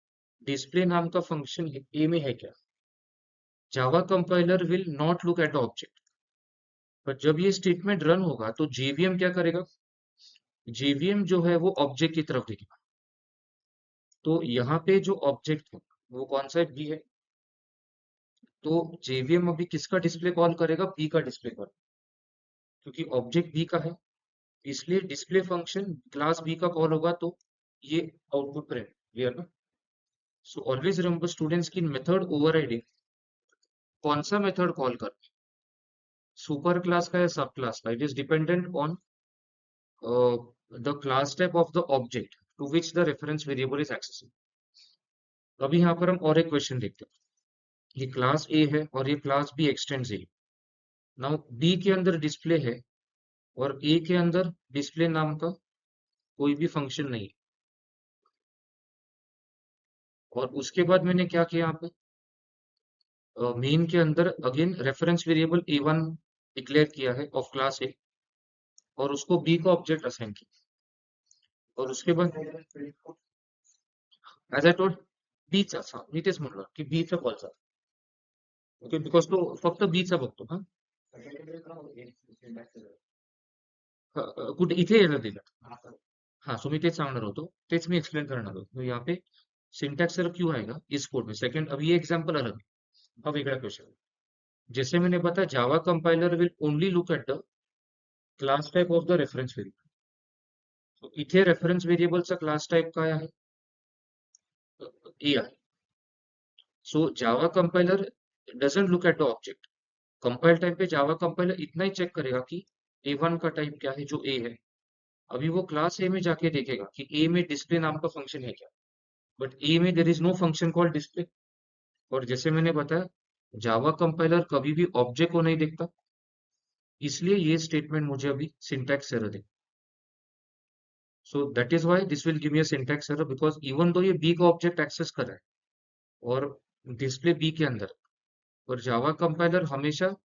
डिस्प्ले नाम का फंक्शन ए में है क्या? Java compiler will not look at the object, पर जब ये स्टेटमेंट रन होगा तो जेवीएम क्या करेगा? जेवीएम जो है वो ऑब्जेक्ट की तरफ देखेगा। तो यहाँ पे जो ऑब्जेक्ट है वो कौन सा बी है, तो जेवीएम अभी किसका डिस्प्ले कॉल करेगा? बी का डिस्प्ले कॉल, क्योंकि ऑब्जेक्ट बी का है, इसलिए डिस्प्ले फंक्शन क्लास बी का कॉल होगा, तो ये आउटपुट प्रिंट, क्लियर ना? सो ऑलवेज रिमेंबर स्टूडेंट्स की मेथड ओवरराइडिंग कौन सा मेथड कॉल कर, सुपर क्लास का या सब क्लास का? It is dependent on the class type of the object to which the reference variable is accessible. अभी यहाँ पर हम और एक क्वेश्चन देखते हैं। ये क्लास ए है और ये क्लास बी एक्सटेंड्स ए। नाउ बी के अंदर डिस्प्ले है और ए के अंदर डिस्प्ले नाम का कोई भी फंक्शन नहीं है। और उसके बाद मैंने क्या किया यहाँ पे, मेन के अंदर again reference variable a1 declare किया है ऑफ क्लास ए, और उसको बी का ऑब्जेक्ट असाइन किया। और उसके बाद ऍज आय टोल्ड बीचा मी तेच म्हणलं की बीचा कॉलचा, ओके, बिकॉज तो फक्त बीचा बघतो हा. कुठे इथे एरर दिला. हाँ, सो मैं तेज सांगणार होतो, तेच मी एक्सप्लेन करणार होतो. तो यहाँ पे सिंटैक्स एरर क्यों आएगा इस कोड में? सेकंड, अब ये एग्जांपल अलग है, अब वेगळा क्वेश्चन. जैसे मैंने बताया Java compiler will only look at the class type of the reference variable. तो इथे रेफरेंस वेरिएबलचा क्लास टाइप काय आहे? ए आहे. So Java compiler doesn't look at the object. Compile time पे जावा कंपाइलर इतना ही चेक करेगा कि ए1 का टाइप क्या है, जो ए है. अभी वो क्लास ए में जाके देखेगा कि ए में डिस्प्ले नाम का फंक्शन है क्या, बट ए में there is no function called display. और जैसे मैंने बताया जावा कंपाइलर कभी भी ऑब्जेक्ट को नहीं देखता, इसलिए ये स्टेटमेंट मुझे अभी syntax error they. So that is why this will give me a syntax error, because even though ये बी का ऑब्जेक्ट एक्सेस कर रहा है और डिस्प्ले बी के अंदर, और जावा कंपाइलर हमेशा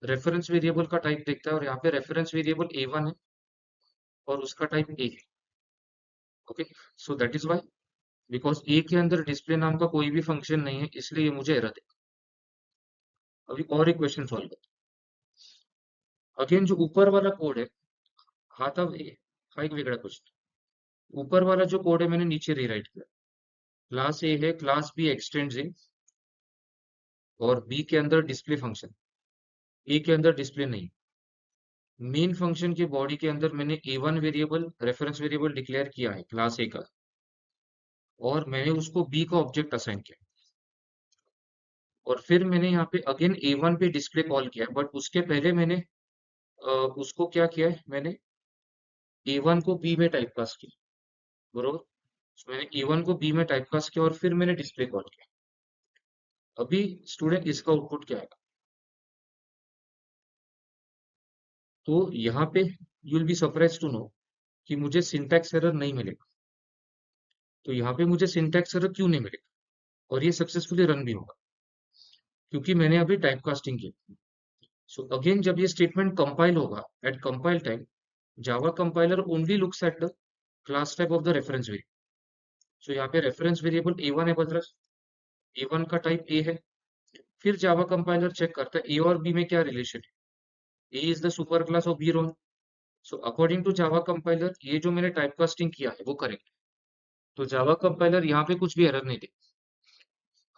रेफरेंस वेरिएबल का टाइप देखता है, और यहाँ पे रेफरेंस वेरिएबल a1 है और उसका टाइप ए है. Okay, so that is why, because A के अंदर डिस्प्ले नाम का कोई भी फंक्शन नहीं है, इसलिए ये मुझे एरर दे. अभी और एक क्वेश्चन सॉल्व करते हैं. अगेन जो ऊपर वाला कोड है, हा था हा एक वेगळा क्वेश्चन. ऊपर वाला जो कोड है मैंने नीचे रीराइट किया. क्लास ए है, क्लास बी एक्सटेंड्स ए, और बी के अंदर डिस्प्ले फंक्शन, ए के अंदर डिस्प्ले नहीं. मेन फंक्शन के बॉडी के अंदर मैंने a1 variable reference variable declare किया है क्लास ए का, और मैंने उसको बी का ऑब्जेक्ट असाइन किया. और फिर मैंने यहाँ पे अगेन a1 पे डिस्प्ले कॉल किया, बट उसके पहले मैंने उसको क्या किया है, मैंने a1 को b में टाइपकास्ट किया, बरोबर. So, मैंने a1 को b में टाइपकास्ट किया और फिर मैंने डिस्प्ले कॉल किया. अभी स्टूडेंट इसका आउटपुट क्या आएगा? तो यहाँ पे you will be surprise to know कि मुझे सिंटैक्स एरर नहीं मिलेगा. तो यहाँ पे मुझे सिंटैक्स एरर क्यों नहीं मिलेगा, और ये सक्सेसफुली रन भी होगा, क्योंकि मैंने अभी टाइपकास्टिंग की. सो अगेन जब ये स्टेटमेंट कंपाइल होगा, at compile time Java compiler only looks at the class type of the reference variable. So यहाँ पे रेफरेंस वेरिएबल a1 है बदरस, a1 का टाइप a है. फिर जावा कंपाइलर चेक करता है a और b में क्या रिलेशन है. a is the super class of B wrong. So according to Java compiler ये जो मैंने टाइपकास्टिंग किया है वो करेक्ट. तो जावा कंपाइलर यहाँ पे कुछ भी एरर नहीं दे.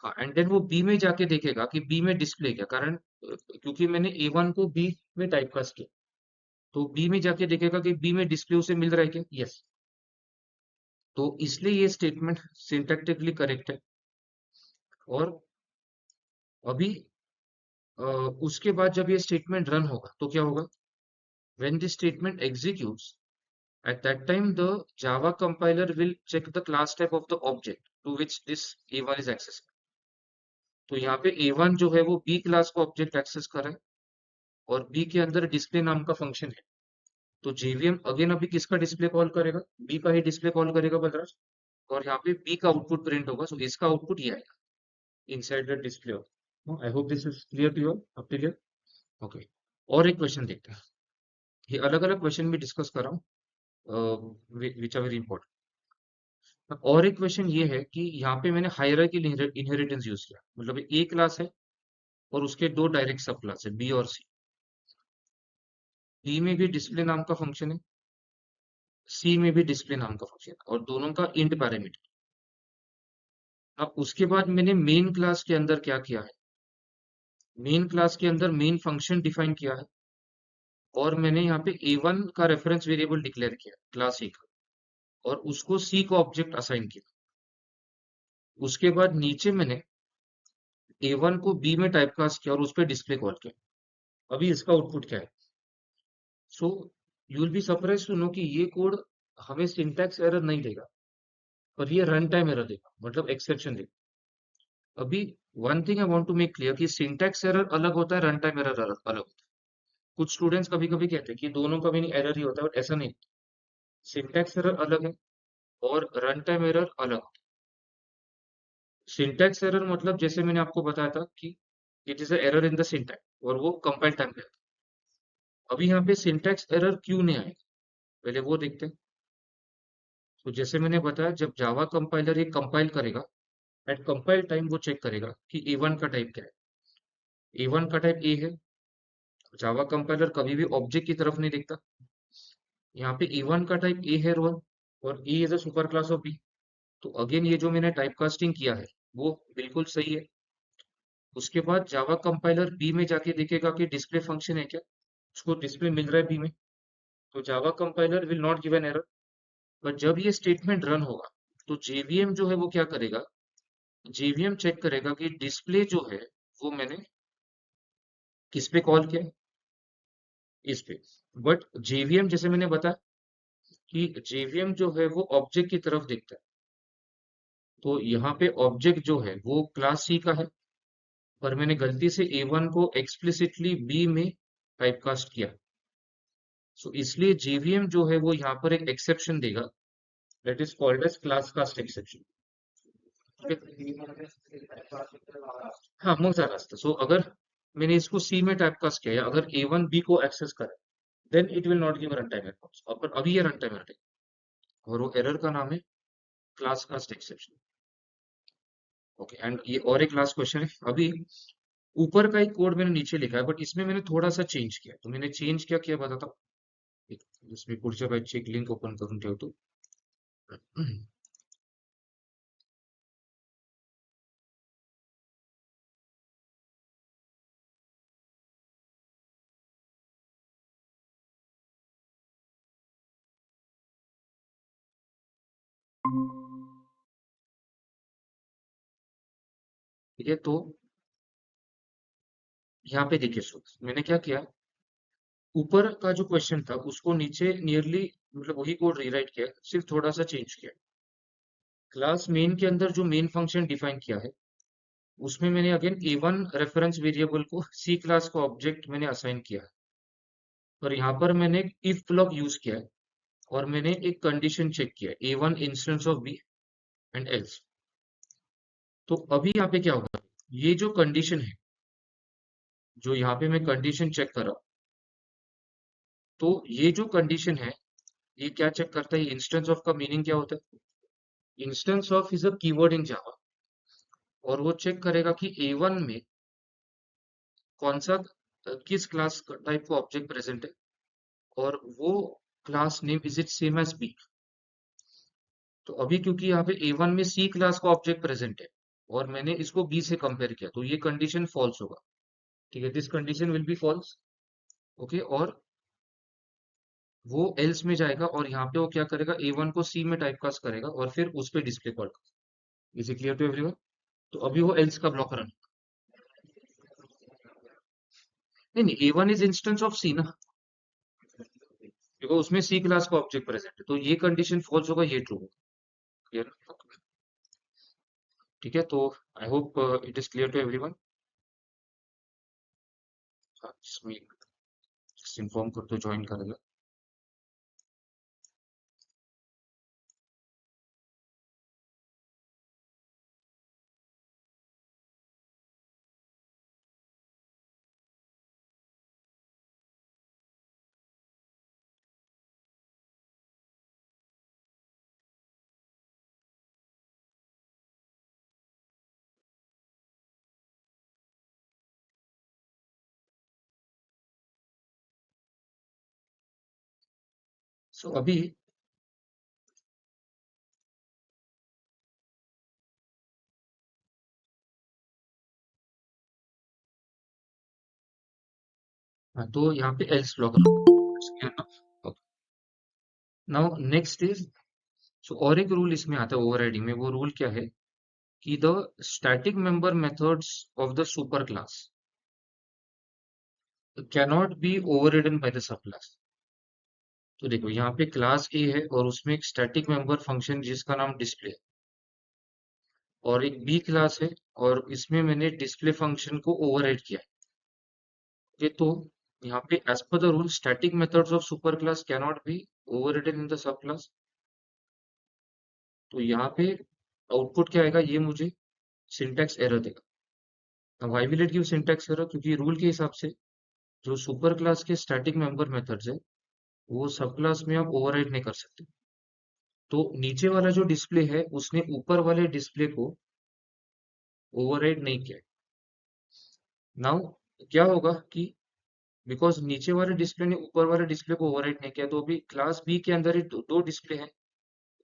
हाँ, एंड देन वो बी में जाके देखेगा कि बी में डिस्प्ले क्या, कारण क्योंकि मैंने a1 को बी में टाइपकास्ट किया, तो बी में जाके देखेगा कि बी में डिस्प्ले उसे मिल रहा है क्या, यस. तो इसलिए ये स्टेटमेंट सिंटैक्टिकली करेक्ट है. और अभी उसके बाद जब ये स्टेटमेंट रन होगा तो क्या होगा, when the statement executes, at that time the java compiler will check the class type of the object to which this a1 is accessible. तो यहाँ पे a1 जो है वो b क्लास का ऑब्जेक्ट एक्सेस कर रहा है, और b के अंदर डिस्प्ले नाम का फंक्शन है. तो जेवीएम अगेन अभी किसका डिस्प्ले कॉल करेगा? बी का ही डिस्प्ले कॉल करेगा बलराज. और यहाँ पे बी का आउटपुट प्रिंट होगा, सो इसका आउटपुट ये आएगा inside the display. I hope this is clear to you, up to clear. Okay, और एक क्वेश्चन देखते हैं. ये अलग अलग क्वेश्चन भी डिस्कस कर रहा हूँ, विच आर वेरी इंपॉर्टेंट. और एक क्वेश्चन ये है कि यहाँ पे मैंने हायरार्किकल इनहेरिटेंस यूज किया, मतलब ए क्लास है और उसके दो डायरेक्ट सब क्लास है बी और सी। बी में भी डिस्प्ले नाम का फंक्शन है, सी में भी डिस्प्ले नाम का फंक्शन है, और दोनों का इंट पैरामीटर। अब उसके बाद मैंने मेन क्लास के अंदर क्या किया है, मेन क्लास के अंदर मेन फंक्शन डिफाइन किया है, और मैंने यहाँ पे A1 का रेफरेंस वेरिएबल डिक्लेयर किया क्लास A का, और उसको C को ऑब्जेक्ट असाइन किया। उसके बाद नीचे मैंने A1 को B में टाइपकास्ट किया और उस पर डिस्प्ले कॉल किया। अभी इसका आउटपुट क्या है? So you will be surprise to know कि ये कोड हमें सिंटैक्स एरर नहीं देगा, पर ये रन टाइम एरर देगा, मतलब एक्सेप्शन देगा। अभी one thing I want to make clear कि सिंटैक्स एरर अलग होता है, रन टाइम एरर अलग अलग होता है। कुछ स्टूडेंट्स कभी कभी कहते हैं कि दोनों का भी एरर ही होता है, बट ऐसा नहीं। सिंटैक्स एरर अलग है और रन टाइम एरर अलग। सिंटैक्स एरर मतलब जैसे मैंने आपको बताया था कि it is a error in the syntax, और वो कंपाइल टाइम पे आता है। अभी यहाँ पे सिंटैक्स एरर क्यों नहीं आएगा, पहले वो देखते हैं। तो जैसे मैंने बताया, जब जावा कंपाइलर ये कंपाइल करेगा, एट कंपाइल टाइम वो चेक करेगा कि A1 का टाइप क्या है। A1 का टाइप ए है। जावा कंपाइलर कभी भी ऑब्जेक्ट की तरफ नहीं देखता। यहाँ पे A1 का टाइप ए है रोल, और A is a super class of B. तो अगेन ये जो मैंने टाइप कास्टिंग किया है वो बिल्कुल सही है। उसके बाद जावा कंपाइलर बी में जाके देखेगा कि डिस्प्ले फंक्शन है क्या, उसको डिस्प्ले मिल रहा है बी में, तो Java compiler will not give an error. पर जब ये स्टेटमेंट रन होगा, तो जेवीएम जो है वो क्या करेगा, जेवीएम चेक करेगा कि डिस्प्ले जो है वो मैंने किस पे कॉल किया, इस पे। बट जेवीएम जैसे मैंने बताया कि जेवीएम जो है वो ऑब्जेक्ट की तरफ देखता है। तो यहाँ पे ऑब्जेक्ट जो है वो क्लास सी का है, पर मैंने गलती से A1 को एक्सप्लिसिटली बी में टाइपकास्ट किया। सो इसलिए जेवीएम जो है वो यहाँ पर एक एक्सेप्शन देगा, that is called as class cast exception. हाँ, मजा रास्ता। सो अगर मैंने इसको सी में टाइपकास्ट किया, या अगर A1 बी को एक्सेस करे, then it will not give run time error. पर अभी ये रन टाइम एरर है, और वो एरर का नाम है class cast exception. Okay, and ये और एक लास्ट क्वेश्चन है। अभी ऊपर का एक कोड मैंने नीचे लिखा है, बट इसमें मैंने थोड़ा सा चेंज किया। तो मैंने चेंज क्या किया बताता हूँ। इसमें पुढच्या बॅचची एक लिंक ओपन करून ठेवतो. ठीक है, तो यहाँ पे देखिए, सो मैंने क्या किया, ऊपर का जो क्वेश्चन था उसको नीचे नियरली मतलब वही कोड रीराइट किया, सिर्फ थोड़ा सा चेंज किया। क्लास मेन के अंदर जो मेन फंक्शन डिफाइन किया है, उसमें मैंने अगेन A1 रेफरेंस वेरिएबल को सी क्लास का ऑब्जेक्ट मैंने असाइन किया है। और यहाँ पर मैंने इफ ब्लॉक यूज किया है, और मैंने एक कंडीशन चेक किया, A1 instance of B and else. तो अभी यहाँ पे क्या होगा, ये जो कंडीशन है, जो यहाँ पे मैं कंडीशन चेक कर रहा हूँ, तो ये जो कंडीशन है, ये क्या चेक करता है, इंस्टेंस ऑफ का मीनिंग क्या होता है। Instance of is a keyword in Java, और वो चेक करेगा कि A1 में कौन सा किस क्लास टाइप का ऑब्जेक्ट प्रेजेंट है, और वो class name is it same as B. तो अभी क्योंकि यहाँ पे A1 में सी क्लास का ऑब्जेक्ट प्रेजेंट है, और मैंने इसको बी से कंपेयर किया, तो ये कंडीशन फॉल्स होगा। ठीक है, this condition will be false. Okay, और वो एल्स में जाएगा, और यहाँ पे वो क्या करेगा, A1 को सी में टाइपकास्ट करेगा और फिर उस पे डिस्प्ले कॉल करेगा। Is it clear to everyone? तो अभी वो एल्स का ब्लॉक रन, नहीं नहीं, A1 इज इंस्टेंस ऑफ सी ना, देखो उसमें सी क्लास का ऑब्जेक्ट प्रेजेंट है, तो ये कंडीशन फॉल्स होगा, ये ट्रू होगा। क्लियर? ठीक है, तो I hope it is clear to everyone. इसमें इन्फॉर्म कर दो, ज्वाइन करेगा। सो अभी हाँ, तो यहाँ पे else block now next is, so और एक रूल इसमें आता है ओवरराइडिंग में। वो रूल क्या है कि the static member methods of the super class cannot be overridden by the sub class. तो देखो यहाँ पे क्लास ए है और उसमें एक स्टैटिक मेंबर फंक्शन जिसका नाम डिस्प्ले, और एक बी क्लास है और इसमें मैंने डिस्प्ले फंक्शन को ओवरराइड किया। ओके, तो यहाँ पे as per the rule static methods of super class cannot be overridden in the sub class. तो यहाँ पे आउटपुट क्या आएगा, ये मुझे सिंटैक्स एरर देगा। अब why will it give syntax error, क्योंकि रूल के हिसाब से जो सुपर क्लास के स्टैटिक मेंबर मेथड्स है वो सब क्लास में आप ओवरराइड नहीं कर सकते। तो नीचे वाला जो डिस्प्ले है उसने ऊपर वाले डिस्प्ले को ओवरराइड नहीं किया। नाउ क्या होगा कि बिकॉज नीचे वाले डिस्प्ले ने ऊपर वाले डिस्प्ले को ओवरराइड नहीं किया, तो अभी क्लास बी के अंदर ही दो डिस्प्ले है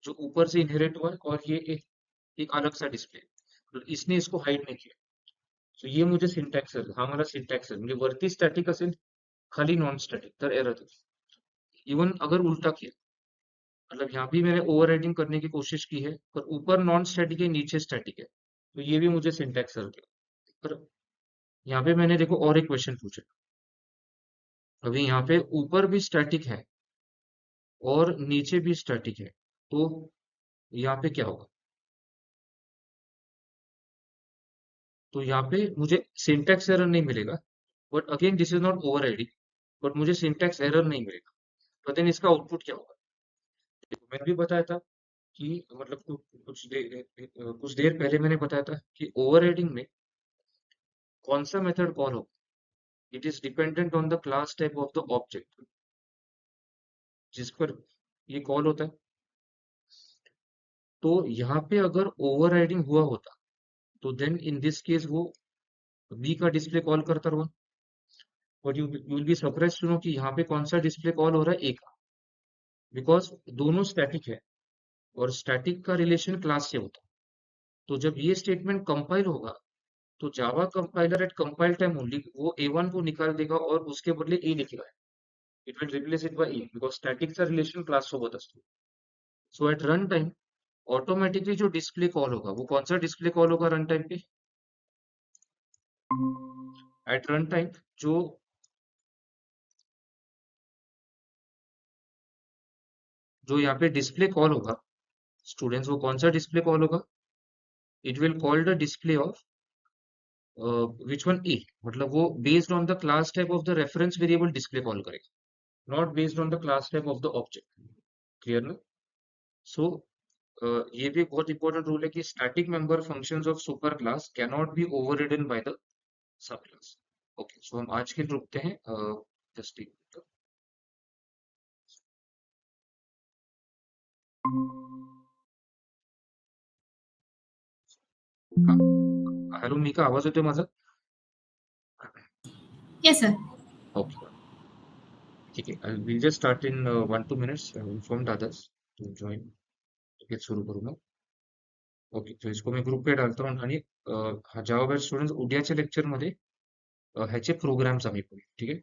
जो ऊपर से इनहेरिट हुआ है, और ये एक अलग सा डिस्प्ले, तो इसने इसको हाइड नहीं किया। तो ये मुझे सिंटॅक्स हा मला सिंटॅक्स म्हणजे वरती स्टॅटिक असेल, खाली नॉन स्टॅटिक, तर एरर येतो। इवन अगर उल्टा किया, मतलब यहाँ भी मैंने ओवरराइडिंग करने की कोशिश की है पर ऊपर नॉन स्टैटिक है नीचे स्टैटिक है, तो ये भी मुझे सिंटैक्स एरर दिया। पर यहाँ पे मैंने देखो और एक क्वेश्चन पूछा, अभी यहाँ पे ऊपर भी स्टैटिक है और नीचे भी स्टैटिक है, तो यहाँ पे क्या होगा? तो यहाँ पे मुझे सिंटैक्स एरर नहीं मिलेगा, but again this is not overriding, but मुझे सिंटैक्स एरर नहीं मिलेगा। तो देन इसका आउटपुट क्या होगा? देखो, मैंने भी बताया था कि मतलब कुछ देर पहले मैंने बताया था कि ओवरराइडिंग में कौन सा मेथड कॉल हो, it is dependent on the class type of the object जिस पर ये कॉल होता है। तो यहाँ पे अगर ओवरराइडिंग हुआ होता तो देन इन दिस केस वो बी का डिस्प्ले कॉल करता रहा, but you will be surprise to know कि यहाँ पे कौन सा डिस्प्ले कॉल हो रहा है, ए का, बिकॉज दोनों स्टैटिक है और स्टैटिक का रिलेशन क्लास से होता है। तो जब ये स्टेटमेंट कंपाइल होगा तो Java compiler eight compile time only वो ए1 को निकाल देगा और उसके बदले ए लिखेगा। It will replace it by A because static का रिलेशन क्लास सोबत असतो। सो एट रन टाइम ऑटोमेटिकली जो डिस्प्ले कॉल होगा वो कौन सा डिस्प्ले कॉल होगा रन टाइम पे? एट रन टाइम जो जो यहाँ पे डिस्प्ले कॉल होगा स्टूडेंट्स, वो कौन सा डिस्प्ले कॉल होगा? It will call the display of which one, ए, मतलब वो based on the class type of the reference variable display call करेगा, not based on the class type of the object. Clear ना? So ये भी बहुत important rule है कि static member functions of super class can not be overridden by the sub class. Okay, so हम आज के लिए रुकते हैं। जस्ट हॅलो मिका, आवाज येतोय माझा?
Yes, sir.
ओके, ठीक आहे, will just start in 1-2 minutes, inform others to join. Okay, सुरू करू मग। ओके, तो इसको मी ग्रुप पे डालतो आणि जावा बेस्ड स्टुडंट्स उद्याच्या लेक्चरमध्ये ह्याचे प्रोग्राम्स आम्ही करू, ठीक आहे?